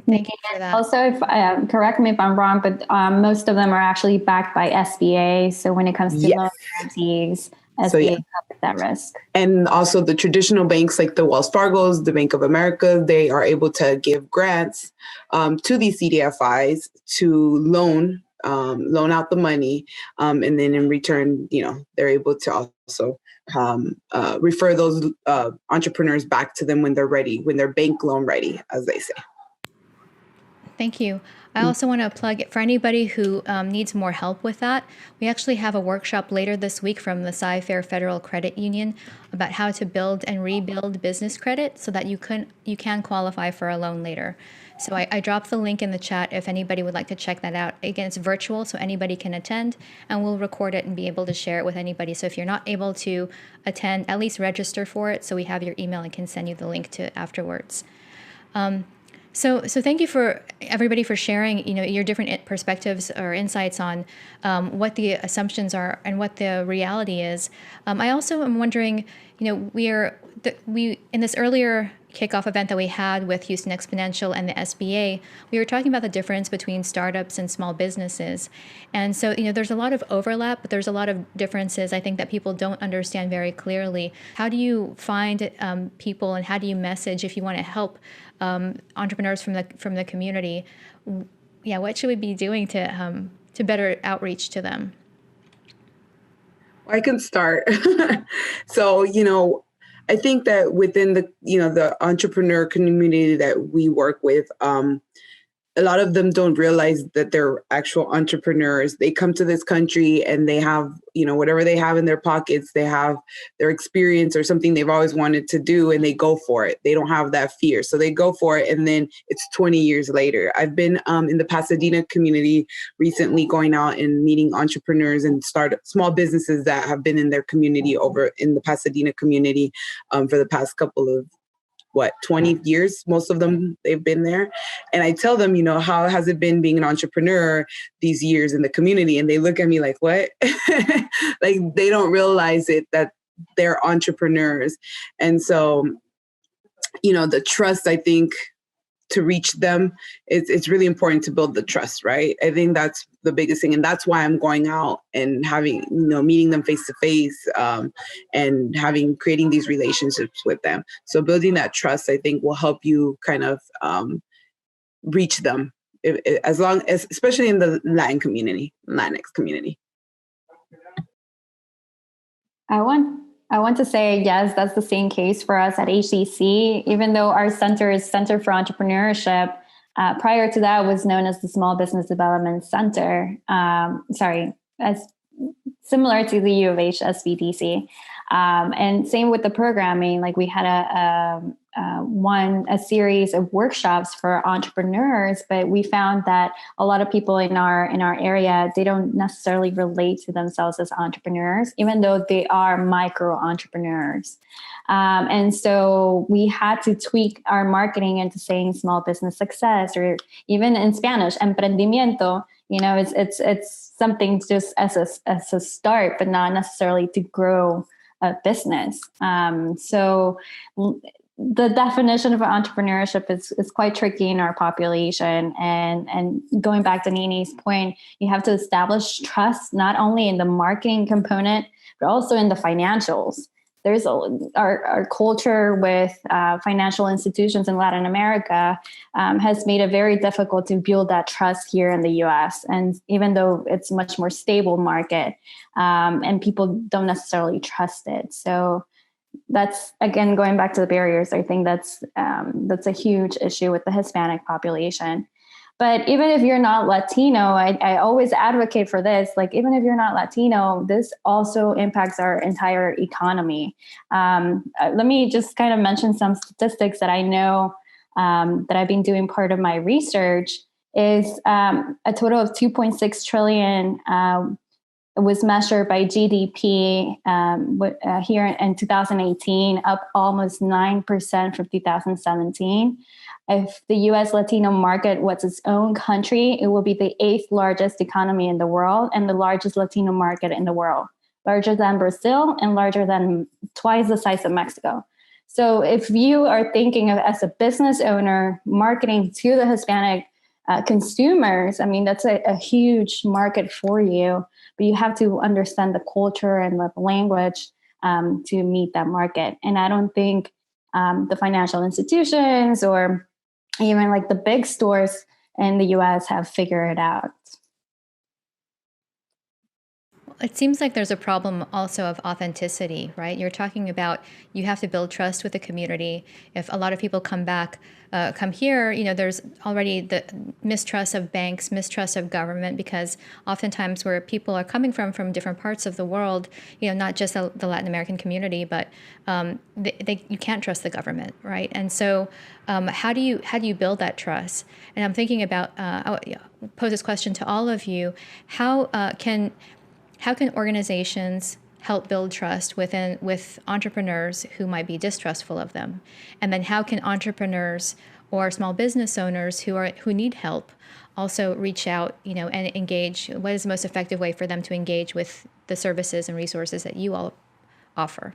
Thank you for that. Also, if correct me if I'm wrong, but most of them are actually backed by SBA. So when it comes to loan guarantees, SBA that risk. And also the traditional banks like the Wells Fargo's, the Bank of America, they are able to give grants to these CDFIs to loan out the money. And then in return, they're able to also refer those entrepreneurs back to them when they're ready, when they're bank loan ready, as they say. Thank you. I also want to plug it for anybody who needs more help with that. We actually have a workshop later this week from the Sci-Fair Federal Credit Union about how to build and rebuild business credit so that you can qualify for a loan later. So I dropped the link in the chat if anybody would like to check that out. Again, it's virtual, so anybody can attend, and we'll record it and be able to share it with anybody. So if you're not able to attend, at least register for it so we have your email and can send you the link to it afterwards. So thank you for everybody for sharing, your different perspectives or insights on what the assumptions are and what the reality is. I also am wondering, we in this earlier kickoff event that we had with Houston Exponential and the SBA, we were talking about the difference between startups and small businesses. And so, there's a lot of overlap, but there's a lot of differences, I think, that people don't understand very clearly. How do you find people, and how do you message if you want to help entrepreneurs from the community? Yeah, what should we be doing to better outreach to them? I can start. So, I think that within the entrepreneur community that we work with, a lot of them don't realize that they're actual entrepreneurs. They come to this country and they have, whatever they have in their pockets, they have their experience or something they've always wanted to do, and they go for it. They don't have that fear. So they go for it, and then it's 20 years later. I've been in the Pasadena community recently, going out and meeting entrepreneurs and small businesses that have been in their community over in the Pasadena community for the past couple of 20 years, most of them, they've been there. And I tell them, how has it been being an entrepreneur these years in the community? And they look at me like, what? Like they don't realize it, that they're entrepreneurs. And so, the trust, I think, to reach them, it's really important to build the trust, right? I think that's the biggest thing. And that's why I'm going out and having, meeting them face to face and creating these relationships with them. So building that trust, I think, will help you kind of reach them, especially in the Latinx community. I want to say, yes, that's the same case for us at HCC. Even though our center is Center for Entrepreneurship, prior to that was known as the Small Business Development Center. As similar to the U of H SBDC. And same with the programming. Like we had a series of workshops for entrepreneurs, but we found that a lot of people in our area, they don't necessarily relate to themselves as entrepreneurs, even though they are micro entrepreneurs. And so we had to tweak our marketing into saying small business success, or even in Spanish, emprendimiento. It's something just as a start, but not necessarily to grow a business. So the definition of entrepreneurship is quite tricky in our population. And going back to Nini's point, you have to establish trust, not only in the marketing component, but also in the financials. There's our culture with financial institutions in Latin America has made it very difficult to build that trust here in the U.S. And even though it's a much more stable market, and people don't necessarily trust it. So that's, again, going back to the barriers. I think that's a huge issue with the Hispanic population. But even if you're not Latino, I always advocate for this. Like, even if you're not Latino, this also impacts our entire economy. Let me just kind of mention some statistics that I know that I've been doing part of my research is a total of 2.6 trillion was measured by GDP here in 2018, up almost 9% from 2017. If the U.S. Latino market was its own country, it will be the 8th largest economy in the world and the largest Latino market in the world, larger than Brazil and larger than twice the size of Mexico. So if you are thinking of, as a business owner, marketing to the Hispanic consumers, I mean, that's a huge market for you, but you have to understand the culture and the language to meet that market. And I don't think the financial institutions or even like the big stores in the US have figured it out. It seems like there's a problem also of authenticity, right? You're talking about you have to build trust with the community. If a lot of people come here, there's already the mistrust of banks, mistrust of government, because oftentimes where people are coming from different parts of the world, not just the Latin American community, but you can't trust the government, right? And so how do you build that trust? And I'm thinking about, I'll pose this question to all of you. How can organizations help build trust with entrepreneurs who might be distrustful of them? And then how can entrepreneurs or small business owners who need help also reach out, and engage? What is the most effective way for them to engage with the services and resources that you all offer?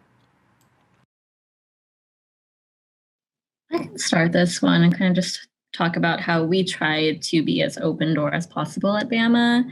I can start this one and kind of just talk about how we try to be as open door as possible at BAMA.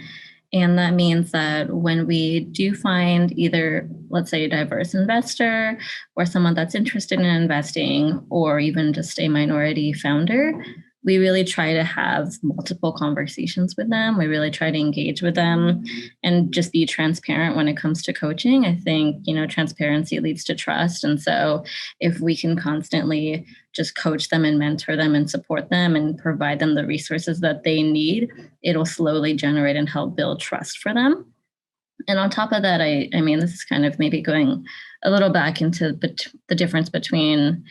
And that means that when we do find either, let's say, a diverse investor or someone that's interested in investing, or even just a minority founder, we really try to have multiple conversations with them. We really try to engage with them and just be transparent when it comes to coaching. I think, transparency leads to trust. And so if we can constantly just coach them and mentor them and support them and provide them the resources that they need, it'll slowly generate and help build trust for them. And on top of that, I mean, this is kind of maybe going a little back into the difference between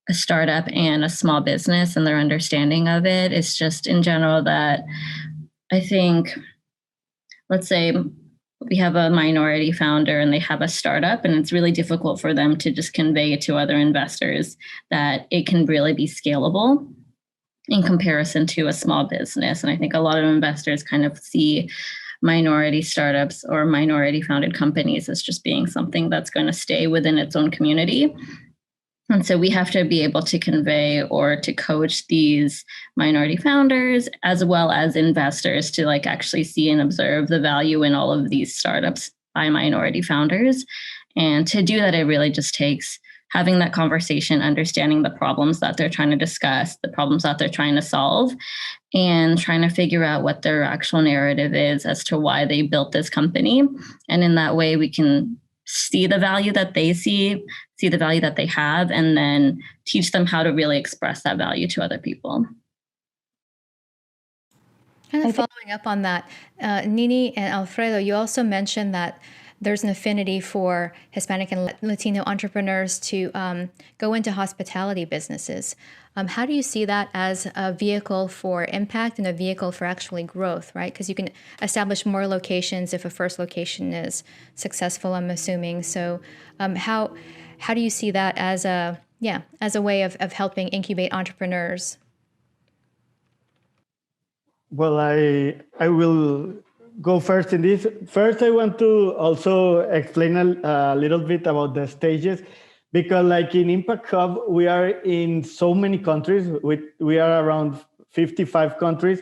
a startup and a small business and their understanding of it. It's just in general that I think, let's say we have a minority founder and they have a startup, and it's really difficult for them to just convey to other investors that it can really be scalable in comparison to a small business. And I think a lot of investors kind of see minority startups or minority founded companies as just being something that's going to stay within its own community. And so we have to be able to convey or to coach these minority founders as well as investors to actually see and observe the value in all of these startups by minority founders. And to do that, it really just takes having that conversation, understanding the problems that they're trying to discuss, the problems that they're trying to solve, and trying to figure out what their actual narrative is as to why they built this company. And in that way, we can see the value that they see the value that they have, and then teach them how to really express that value to other people. Kind of following up on that, Nini and Alfredo, you also mentioned that there's an affinity for Hispanic and Latino entrepreneurs to go into hospitality businesses. How do you see that as a vehicle for impact and a vehicle for actually growth, right? Because you can establish more locations if a first location is successful, I'm assuming. So how do you see that as a way of helping incubate entrepreneurs? Well, I will go first in this. First, I want to also explain a little bit about the stages, because in Impact Hub, we are in so many countries. We are around 55 countries.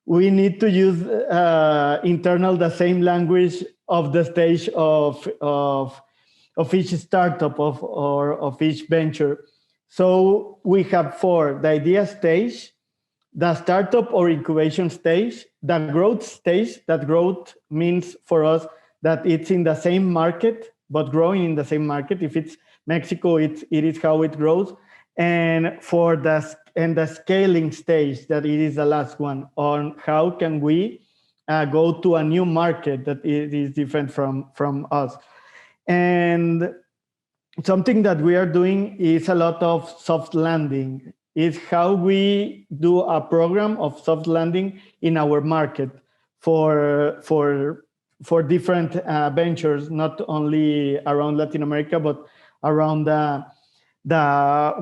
We need to use the same language of the stage of each startup or of each venture. So we have 4: the idea stage, the startup or incubation stage, the growth stage. That growth means for us that it's in the same market, but growing in the same market. If it's Mexico, it is how it grows. And for the scaling stage, that it is the last one, on how can we go to a new market that is different from us. And something that we are doing is a lot of soft landing. Is how we do a program of soft landing in our market for different ventures, not only around Latin America, but around the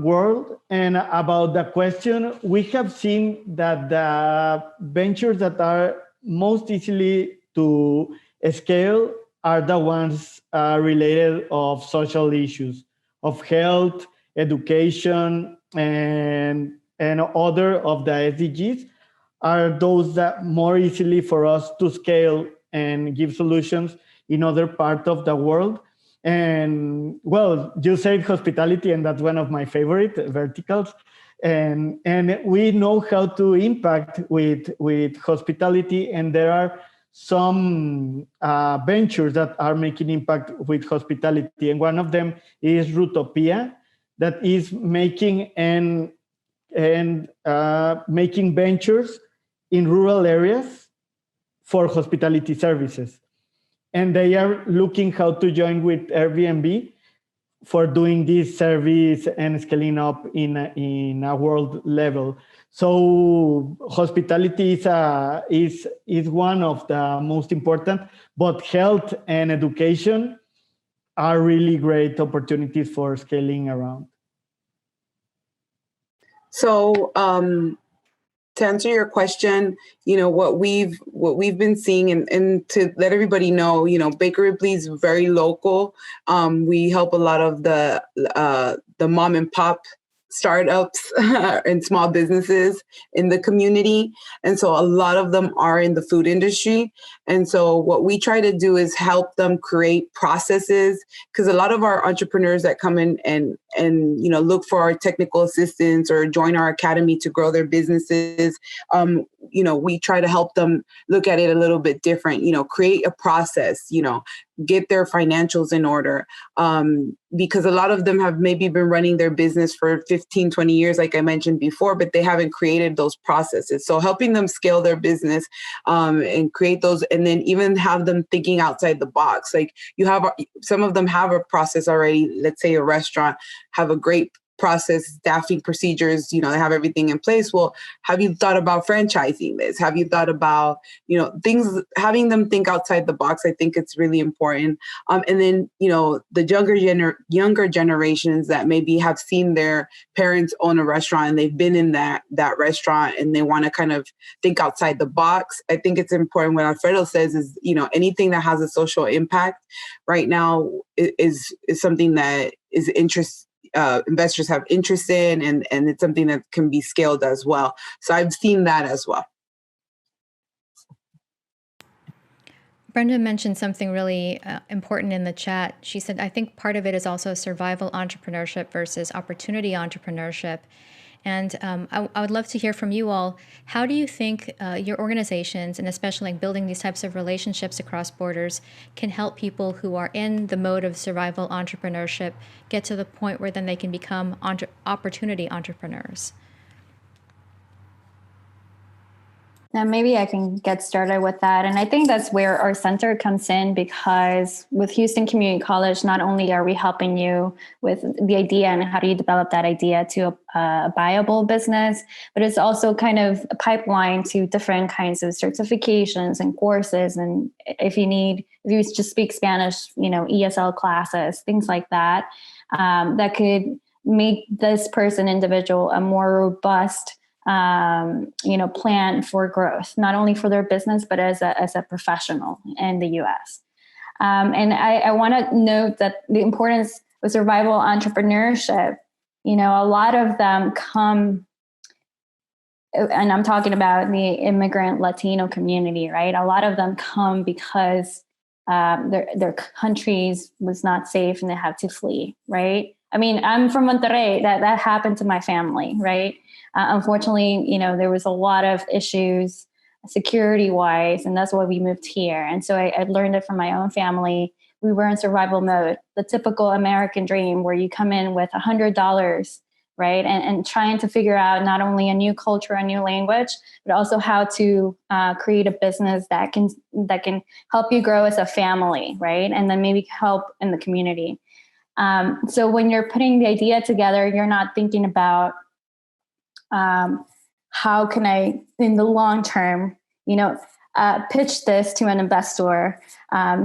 world. And about the question, we have seen that the ventures that are most easily to scale are the ones related of social issues, of health, education, and other of the SDGs are those that more easily for us to scale and give solutions in other parts of the world. And well, you said hospitality, and that's one of my favorite verticals. And we know how to impact with hospitality, and there are some ventures that are making impact with hospitality, and one of them is Rutopia, that is making making ventures in rural areas for hospitality services. And they are looking how to join with Airbnb for doing this service and scaling up in a world level. So hospitality is one of the most important, but health and education are really great opportunities for scaling around. So to answer your question, what we've been seeing, and to let everybody know, Baker Ripley is very local. We help a lot of the mom and pop startups and small businesses in the community. And so a lot of them are in the food industry. And so what we try to do is help them create processes, because a lot of our entrepreneurs that come in and look for our technical assistance or join our academy to grow their businesses, we try to help them look at it a little bit different, create a process, get their financials in order. Because a lot of them have maybe been running their business for 15, 20 years, like I mentioned before, but they haven't created those processes. So helping them scale their business and create those, and then even have them thinking outside the box. Like some of them have a process already. Let's say a restaurant have a great process, staffing procedures, they have everything in place. Well, have you thought about franchising this? Have you thought about, things, having them think outside the box? I think it's really important. And then, the younger generations that maybe have seen their parents own a restaurant and they've been in that restaurant and they want to kind of think outside the box. I think it's important. What Alfredo says is, anything that has a social impact right now is something that is investors have interest in, and it's something that can be scaled as well. So I've seen that as well. Brenda mentioned something really important in the chat. She said, I think part of it is also survival entrepreneurship versus opportunity entrepreneurship. And I would love to hear from you all. How do you think your organizations, and especially building these types of relationships across borders, can help people who are in the mode of survival entrepreneurship get to the point where then they can become opportunity entrepreneurs? Now, maybe I can get started with that. And I think that's where our center comes in, because with Houston Community College, not only are we helping you with the idea and how do you develop that idea to a viable business, but it's also kind of a pipeline to different kinds of certifications and courses. And if you just speak Spanish, ESL classes, things like that, that could make this individual a more robust plan for growth, not only for their business, but as a professional in the U.S. And I want to note that the importance of survival entrepreneurship, a lot of them come, and I'm talking about the immigrant Latino community, right? A lot of them come because their countries was not safe and they have to flee, right? I mean, I'm from Monterrey. That happened to my family, right? Unfortunately, there was a lot of issues security-wise, and that's why we moved here. And so I learned it from my own family. We were in survival mode, the typical American dream where you come in with $100, right? And trying to figure out not only a new culture, a new language, but also how to create a business that can help you grow as a family, right? And then maybe help in the community. So when you're putting the idea together, you're not thinking about how can I, in the long term, pitch this to an investor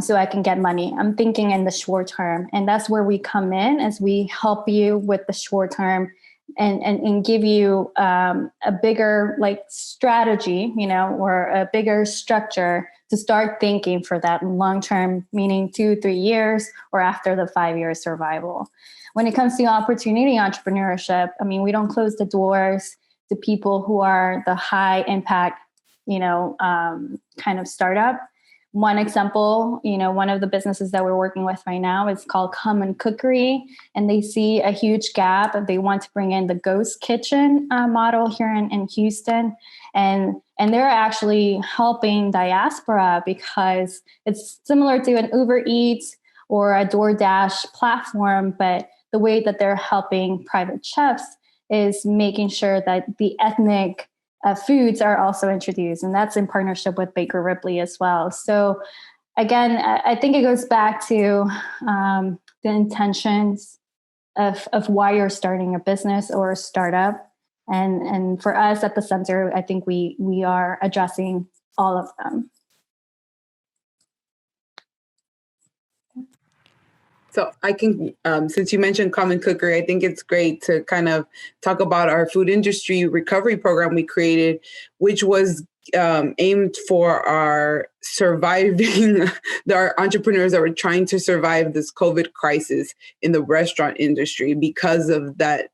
so I can get money. I'm thinking in the short term. And that's where we come in, as we help you with the short term and give you a bigger strategy, or a bigger structure to start thinking for that long term, meaning 2-3 years or after the 5-year survival. When it comes to opportunity entrepreneurship, I mean, we don't close the doors to people who are the high impact, kind of startup. one example, one of the businesses that we're working with right now is called Common Cookery, and they see a huge gap. They want to bring in the ghost kitchen model here in Houston, and they're actually helping diaspora because it's similar to an Uber Eats or a DoorDash platform, but the way that they're helping private chefs is making sure that the ethnic foods are also introduced, and that's in partnership with Baker Ripley as well. So again, I think it goes back to the intentions of why you're starting a business or a startup. And for us at the center, I think we are addressing all of them. So I can, since you mentioned Common Cookery, I think it's great to kind of talk about our food industry recovery program we created, which was aimed for our surviving, our entrepreneurs that were trying to survive this COVID crisis in the restaurant industry because of that,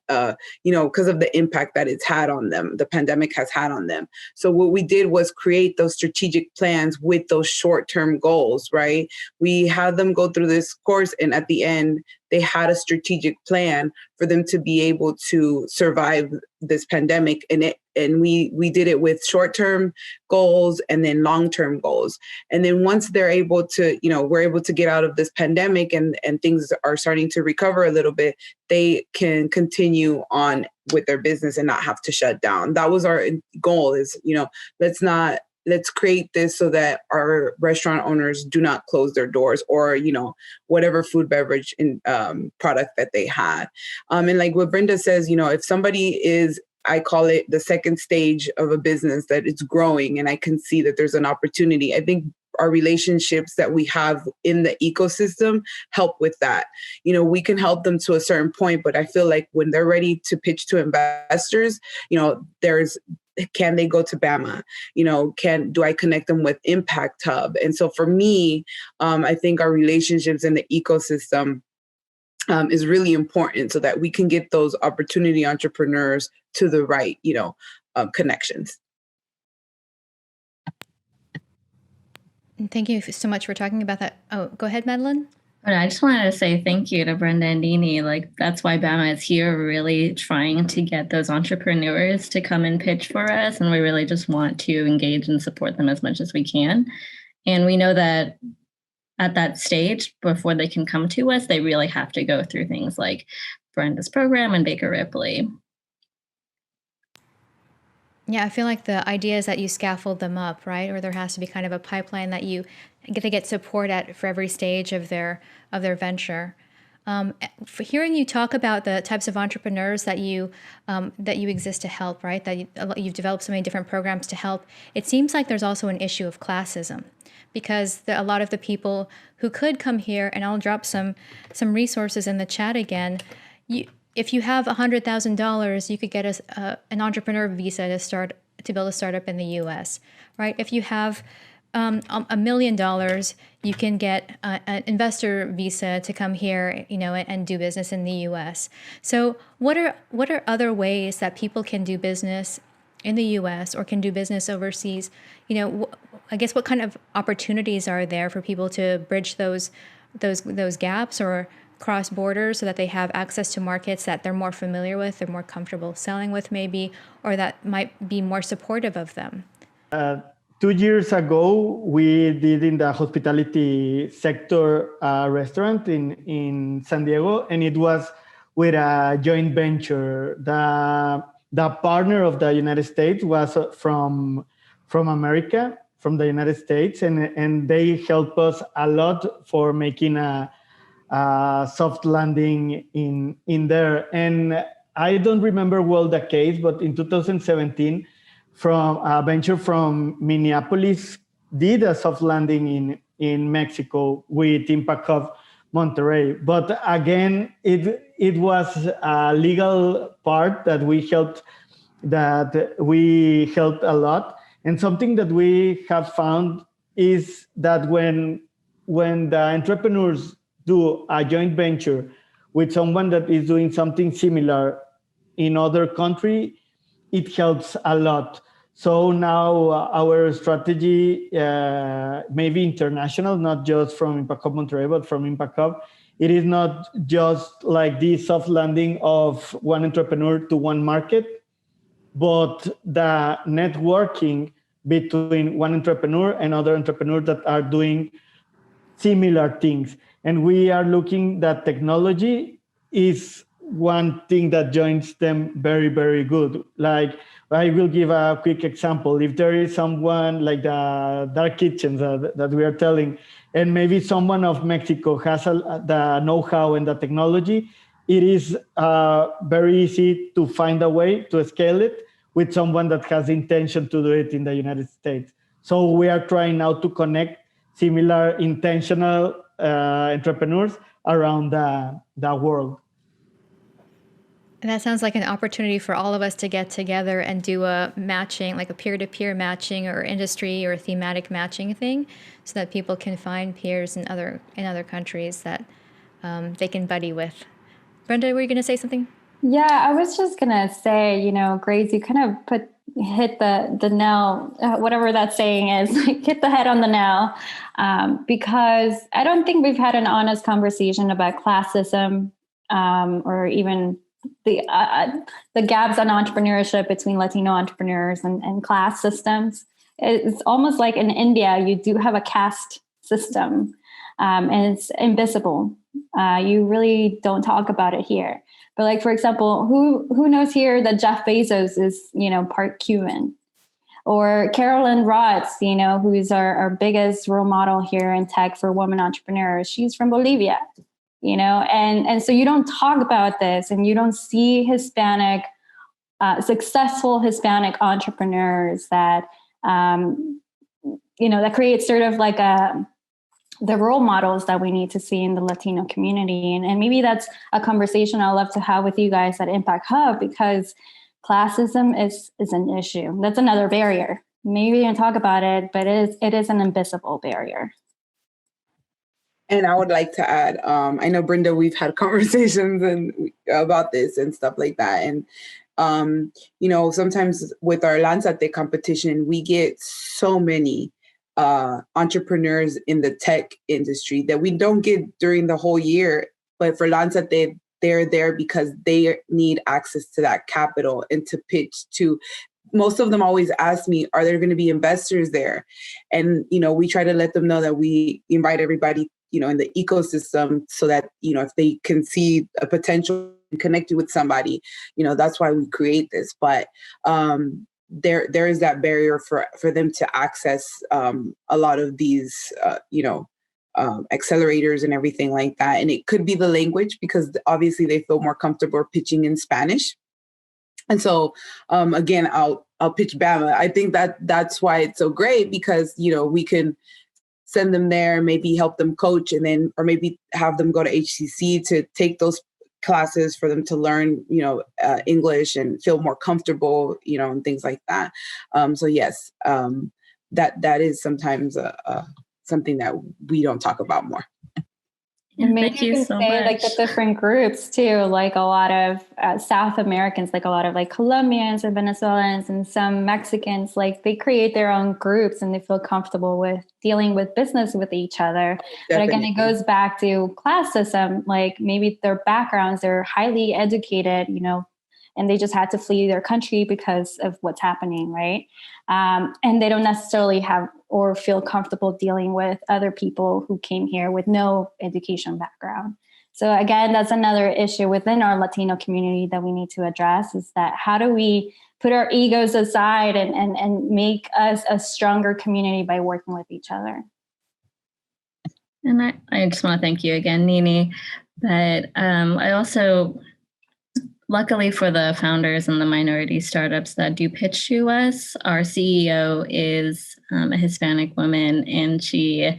because of the impact that it's had on them, the pandemic has had on them. So what we did was create those strategic plans with those short-term goals, right? We had them go through this course, and at the end, they had a strategic plan for them to be able to survive this pandemic. And we did it with short-term goals and then long-term goals. And then once they're able to, we're able to get out of this pandemic and things are starting to recover a little bit, they can continue on with their business and not have to shut down. That was our goal is, let's create this so that our restaurant owners do not close their doors or, whatever food, beverage and product that they had. And like what Brenda says, if somebody is, I call it the second stage of a business that it's growing and I can see that there's an opportunity, I think our relationships that we have in the ecosystem help with that. We can help them to a certain point, but I feel like when they're ready to pitch to investors, can they go to BAMA? Do I connect them with Impact Hub? And so for me, I think our relationships in the ecosystem is really important so that we can get those opportunity entrepreneurs to the right, connections. Thank you so much for talking about that. Oh, go ahead, Madeline. But I just wanted to say thank you to Brenda and Nini. That's why BAMA is here, really trying to get those entrepreneurs to come and pitch for us. And we really just want to engage and support them as much as we can. And we know that at that stage, before they can come to us, they really have to go through things like Brenda's program and Baker Ripley. Yeah, I feel like the idea is that you scaffold them up, right? Or there has to be kind of a pipeline that they get support at for every stage of their venture. For hearing you talk about the types of entrepreneurs that you exist to help, right? That you've developed so many different programs to help. It seems like there's also an issue of classism, because a lot of the people who could come here, and I'll drop some resources in the chat again. If you have $100,000, you could get an entrepreneur visa to build a startup in the U.S. Right? If you have $1 million, you can get an investor visa to come here, and do business in the U.S. So, what are other ways that people can do business in the U.S. or can do business overseas? I guess what kind of opportunities are there for people to bridge those gaps or cross borders so that they have access to markets that they're more familiar with, they're more comfortable selling with maybe, or that might be more supportive of them? 2 years ago, we did in the hospitality sector a restaurant in San Diego, and it was with a joint venture. The partner of the United States was from America, from the United States, and they helped us a lot for making a soft landing in there. And I don't remember well the case, but in 2017, from a venture from Minneapolis did a soft landing in Mexico with Impact Hub Monterrey. But again, it was a legal part that we helped a lot. And something that we have found is that when the entrepreneurs do a joint venture with someone that is doing something similar in other country, it helps a lot. So now our strategy, maybe international, not just from Impact Hub Monterrey, but from Impact Hub, it is not just like this soft landing of one entrepreneur to one market, but the networking between one entrepreneur and other entrepreneurs that are doing similar things. And we are looking that technology is one thing that joins them very, very good. Like, I will give a quick example. If there is someone like the dark kitchens that we are telling, and maybe someone of Mexico has the know-how and the technology, it is very easy to find a way to scale it with someone that has the intention to do it in the United States. So we are trying now to connect similar intentional entrepreneurs around the world. And that sounds like an opportunity for all of us to get together and do a matching, like a peer-to-peer matching or industry or thematic matching thing, so that people can find peers in other countries that they can buddy with. Brenda, were you going to say something? Yeah, I was just gonna say, Grace, you kind of hit the nail, whatever that saying is, like hit the head on the nail, because I don't think we've had an honest conversation about classism, or even the gaps on entrepreneurship between Latino entrepreneurs and class systems. It's almost like in India, you do have a caste system, and it's invisible. You really don't talk about it here. But like, for example, who knows here that Jeff Bezos is, part Cuban? Or Carolyn Rotz, who's our biggest role model here in tech for women entrepreneurs. She's from Bolivia, and so you don't talk about this, and you don't see Hispanic, successful Hispanic entrepreneurs that, that create sort of like the role models that we need to see in the Latino community. And maybe that's a conversation I'd love to have with you guys at Impact Hub, because classism is an issue. That's another barrier. Maybe we can talk about it, but it is an invisible barrier. And I would like to add, I know, Brenda, we've had conversations about this and stuff like that. And, sometimes with our Lanzate competition, we get so many entrepreneurs in the tech industry that we don't get during the whole year. But for Lanzate, they're there because they need access to that capital and to pitch to. Most of them always ask me, are there going to be investors there? And, we try to let them know that we invite everybody, in the ecosystem, so that, if they can see a potential and connect you with somebody, that's why we create this. But there is that barrier for them to access a lot of these, accelerators and everything like that. And it could be the language, because obviously they feel more comfortable pitching in Spanish. And so, again, I'll pitch Bama. I think that's why it's so great, because, we can send them there, maybe help them coach, and then, or maybe have them go to HCC to take those classes for them to learn, English and feel more comfortable, and things like that. So yes, that is sometimes something that we don't talk about more. And maybe you can say like the different groups too, like a lot of South Americans, like a lot of like Colombians and Venezuelans and some Mexicans, like they create their own groups and they feel comfortable with dealing with business with each other. Definitely. But again, it goes back to classism, like maybe their backgrounds, they're highly educated, and they just had to flee their country because of what's happening, right? And they don't necessarily have or feel comfortable dealing with other people who came here with no education background. So again, that's another issue within our Latino community that we need to address, is that how do we put our egos aside and make us a stronger community by working with each other? And I just want to thank you again, Nini. But I also, luckily for the founders and the minority startups that do pitch to us, our CEO is a Hispanic woman, and she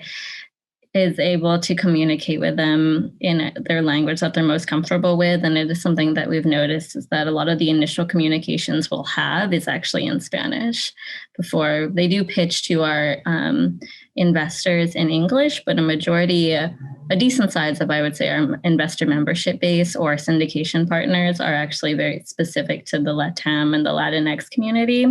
is able to communicate with them in their language that they're most comfortable with. And it is something that we've noticed, is that a lot of the initial communications we'll have is actually in Spanish before they do pitch to our investors in English, but a majority, a decent size of, I would say, our investor membership base or syndication partners are actually very specific to the LATAM and the Latinx community.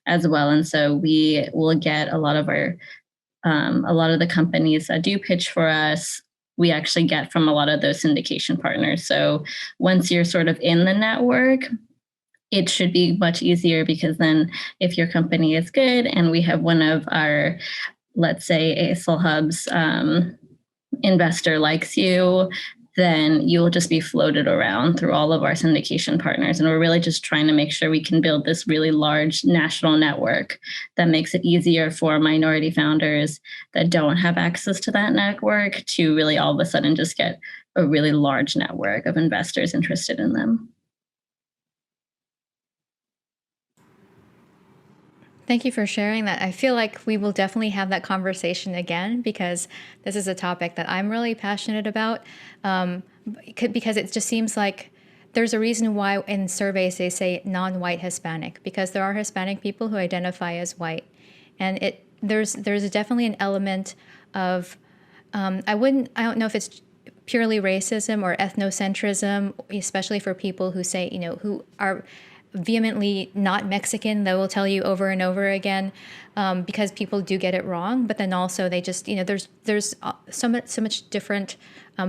as well. And so we will get a lot of the companies that do pitch for us, we actually get from a lot of those syndication partners. So once you're sort of in the network, it should be much easier, because then if your company is good and we have one of our, let's say, ASL Hub's investor likes you, then you'll just be floated around through all of our syndication partners. And we're really just trying to make sure we can build this really large national network that makes it easier for minority founders that don't have access to that network to really all of a sudden just get a really large network of investors interested in them. Thank you for sharing that. I feel like we will definitely have that conversation again, because this is a topic that I'm really passionate about, because it just seems like there's a reason why in surveys they say non-white Hispanic, because there are Hispanic people who identify as white. And there's definitely an element of, I don't know if it's purely racism or ethnocentrism, especially for people who say, who are vehemently not Mexican, they will tell you over and over again, because people do get it wrong. But then also they just, there's so much different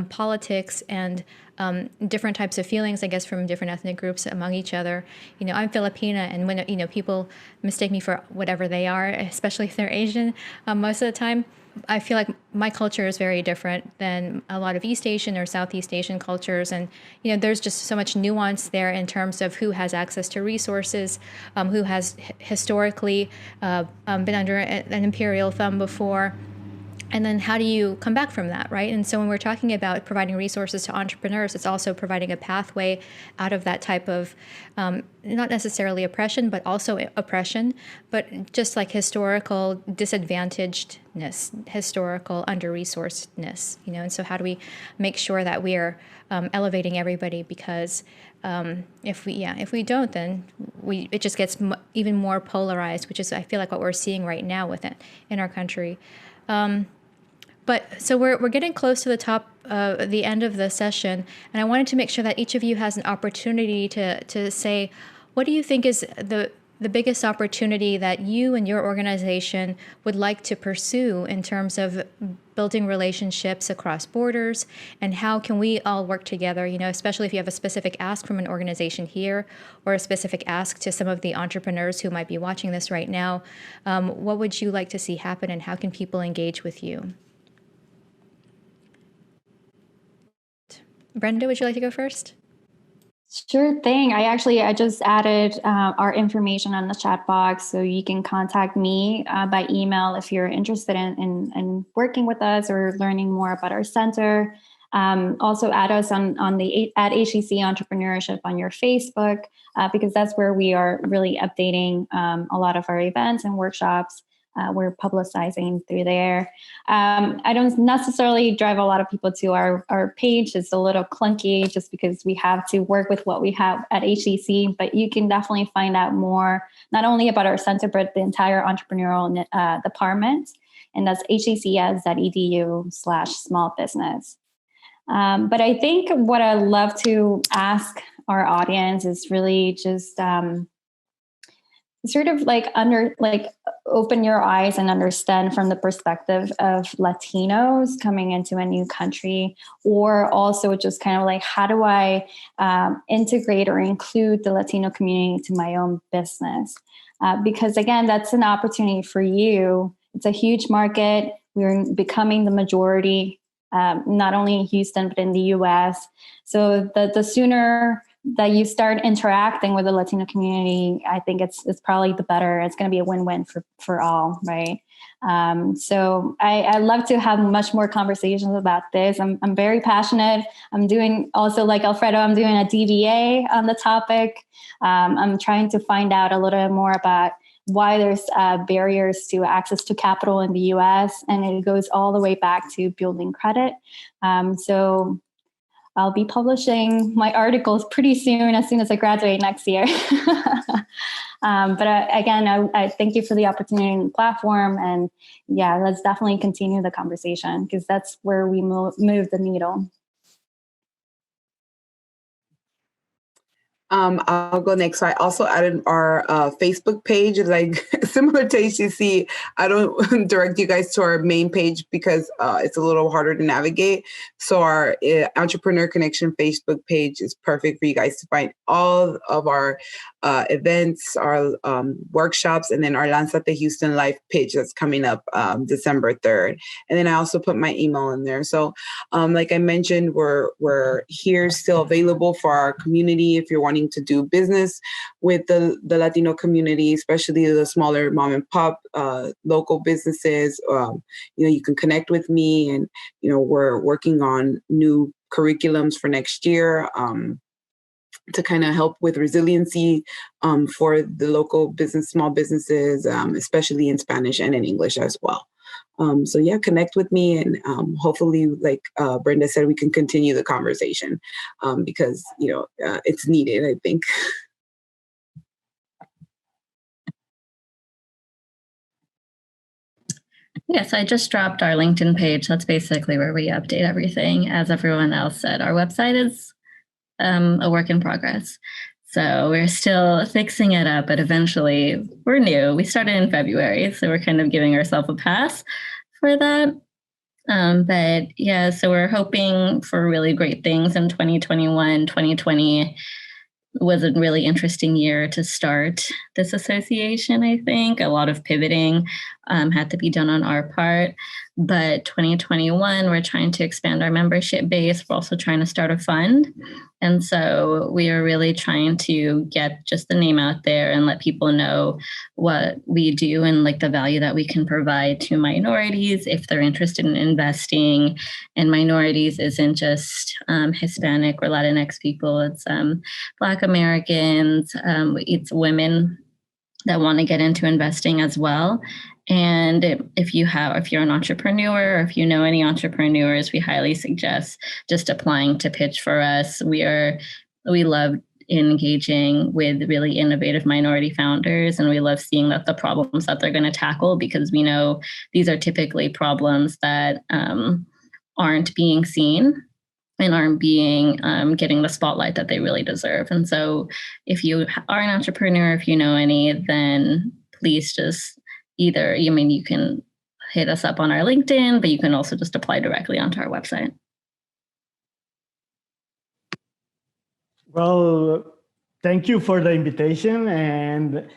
politics and different types of feelings, I guess, from different ethnic groups among each other. I'm Filipina, and when people mistake me for whatever they are, especially if they're Asian, most of the time, I feel like my culture is very different than a lot of East Asian or Southeast Asian cultures. And, there's just so much nuance there in terms of who has access to resources, who has historically been under an imperial thumb before. And then how do you come back from that, right? And so when we're talking about providing resources to entrepreneurs, it's also providing a pathway out of that type of, not necessarily oppression, but also oppression, but just like historical disadvantagedness, historical under-resourcedness, And so how do we make sure that we are elevating everybody? Because if we don't, then it just gets even more polarized, which is, I feel like, what we're seeing right now with it in our country. But so we're getting close to the end of the session, and I wanted to make sure that each of you has an opportunity to say, what do you think is the biggest opportunity that you and your organization would like to pursue in terms of building relationships across borders, and how can we all work together, especially if you have a specific ask from an organization here or a specific ask to some of the entrepreneurs who might be watching this right now. What would you like to see happen, and how can people engage with you? Brenda, would you like to go first? Sure thing. I just added our information on the chat box, so you can contact me by email if you're interested in working with us or learning more about our center. Also add us on the at HEC Entrepreneurship on your Facebook, because that's where we are really updating a lot of our events and workshops. We're publicizing through there. I don't necessarily drive a lot of people to our page. It's a little clunky just because we have to work with what we have at HEC, but you can definitely find out more, not only about our center, but the entire entrepreneurial department. And that's hecs.edu/small business. But I think what I love to ask our audience is really just sort of open your eyes and understand from the perspective of Latinos coming into a new country, or also just kind of like, how do I integrate or include the Latino community to my own business? Because again, that's an opportunity for you. It's a huge market. We're becoming the majority, not only in Houston, but in the US. So the sooner that you start interacting with the Latino community, I think it's probably the better. It's going to be a win-win for all, right? So I love to have much more conversations about this. I'm very passionate. I'm doing also, like Alfredo, I'm doing a DBA on the topic. I'm trying to find out a little bit more about why there's barriers to access to capital in the US, and it goes all the way back to building credit. So I'll be publishing my articles pretty soon as I graduate next year. But again, I thank you for the opportunity and platform. And yeah, let's definitely continue the conversation, because that's where we move the needle. I'll go next. So I also added our Facebook page. Like similar to HCC, I don't direct you guys to our main page because it's a little harder to navigate. So our Entrepreneur Connection Facebook page is perfect for you guys to find all of our events, our workshops, and then our Lanzate Houston Live page that's coming up December 3rd. And then I also put my email in there. So like I mentioned, we're here still available for our community if you're wanting to do business with the Latino community, especially the smaller mom and pop local businesses. You can connect with me, and we're working on new curriculums for next year to kind of help with resiliency for the local small businesses, especially in Spanish and in English as well. So yeah, connect with me, and hopefully, like Brenda said, we can continue the conversation because it's needed, I think. Yes, I just dropped our LinkedIn page. That's basically where we update everything. As everyone else said, our website is a work in progress. So we're still fixing it up, but eventually we're new. We started in February, so we're kind of giving ourselves a pass for that. But yeah, so we're hoping for really great things in 2021. 2020 was a really interesting year to start this association, I think. A lot of pivoting had to be done on our part. But 2021, we're trying to expand our membership base. We're also trying to start a fund. And so we are really trying to get just the name out there and let people know what we do and like the value that we can provide to minorities if they're interested in investing. And minorities isn't just Hispanic or Latinx people. It's Black Americans, it's women that want to get into investing as well. And if you're an entrepreneur, or if you know any entrepreneurs, we highly suggest just applying to pitch for us. We love engaging with really innovative minority founders, and we love seeing that the problems that they're going to tackle, because we know these are typically problems that aren't being seen and aren't being getting the spotlight that they really deserve. And so if you are an entrepreneur, if you know any, then please just you can hit us up on our LinkedIn, but you can also just apply directly onto our website. Well, thank you for the invitation. And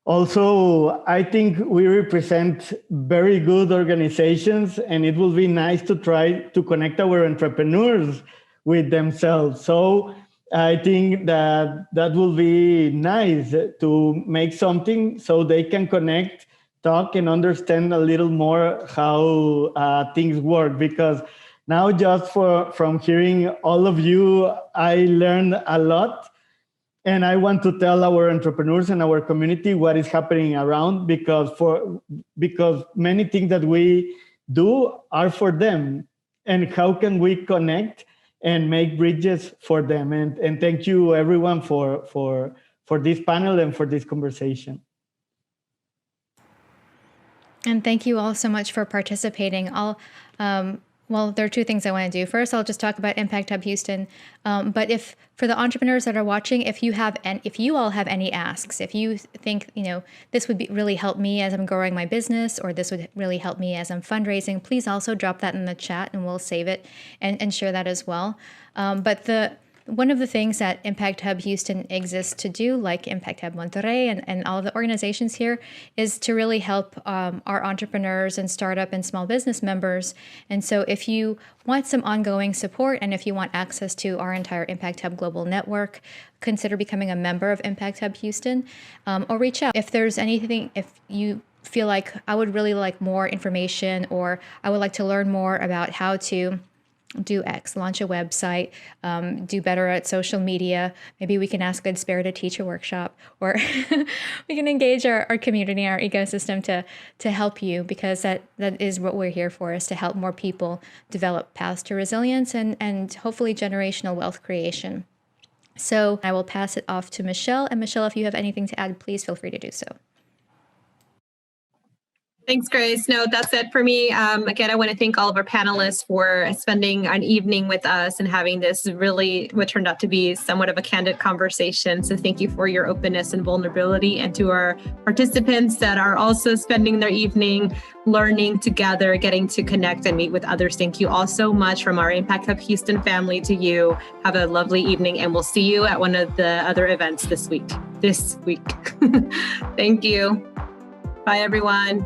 also, I think we represent very good organizations, and it will be nice to try to connect our entrepreneurs with themselves. So I think that will be nice to make something so they can connect, talk, and understand a little more how things work. Because now, just from hearing all of you, I learned a lot. And I want to tell our entrepreneurs and our community what is happening around, because many things that we do are for them, and how can we connect and make bridges for them. And thank you everyone for this panel and for this conversation. And thank you all so much for participating. Well, there are two things I want to do. First, I'll just talk about Impact Hub Houston. But if for the entrepreneurs that are watching, if you all have any asks, if you think this would really help me as I'm growing my business, or this would really help me as I'm fundraising, please also drop that in the chat, and we'll save it and share that as well. But one of the things that Impact Hub Houston exists to do, like Impact Hub Monterrey and all of the organizations here, is to really help our entrepreneurs and startup and small business members. And so if you want some ongoing support, and if you want access to our entire Impact Hub Global Network, consider becoming a member of Impact Hub Houston, or reach out. If there's anything, if you feel like I would really like more information, or I would like to learn more about how to do X, launch a website, do better at social media. Maybe we can ask Good Spare to teach a workshop, or we can engage our community, our ecosystem to help you, because that is what we're here for, is to help more people develop paths to resilience and hopefully generational wealth creation. So I will pass it off to Michelle. And Michelle, if you have anything to add, please feel free to do so. Thanks, Grace. No, that's it for me. Again, I want to thank all of our panelists for spending an evening with us and having this really what turned out to be somewhat of a candid conversation. So thank you for your openness and vulnerability, and to our participants that are also spending their evening learning together, getting to connect and meet with others. Thank you all so much from our Impact Hub Houston family to you. Have a lovely evening, and we'll see you at one of the other events this week. Thank you. Bye, everyone.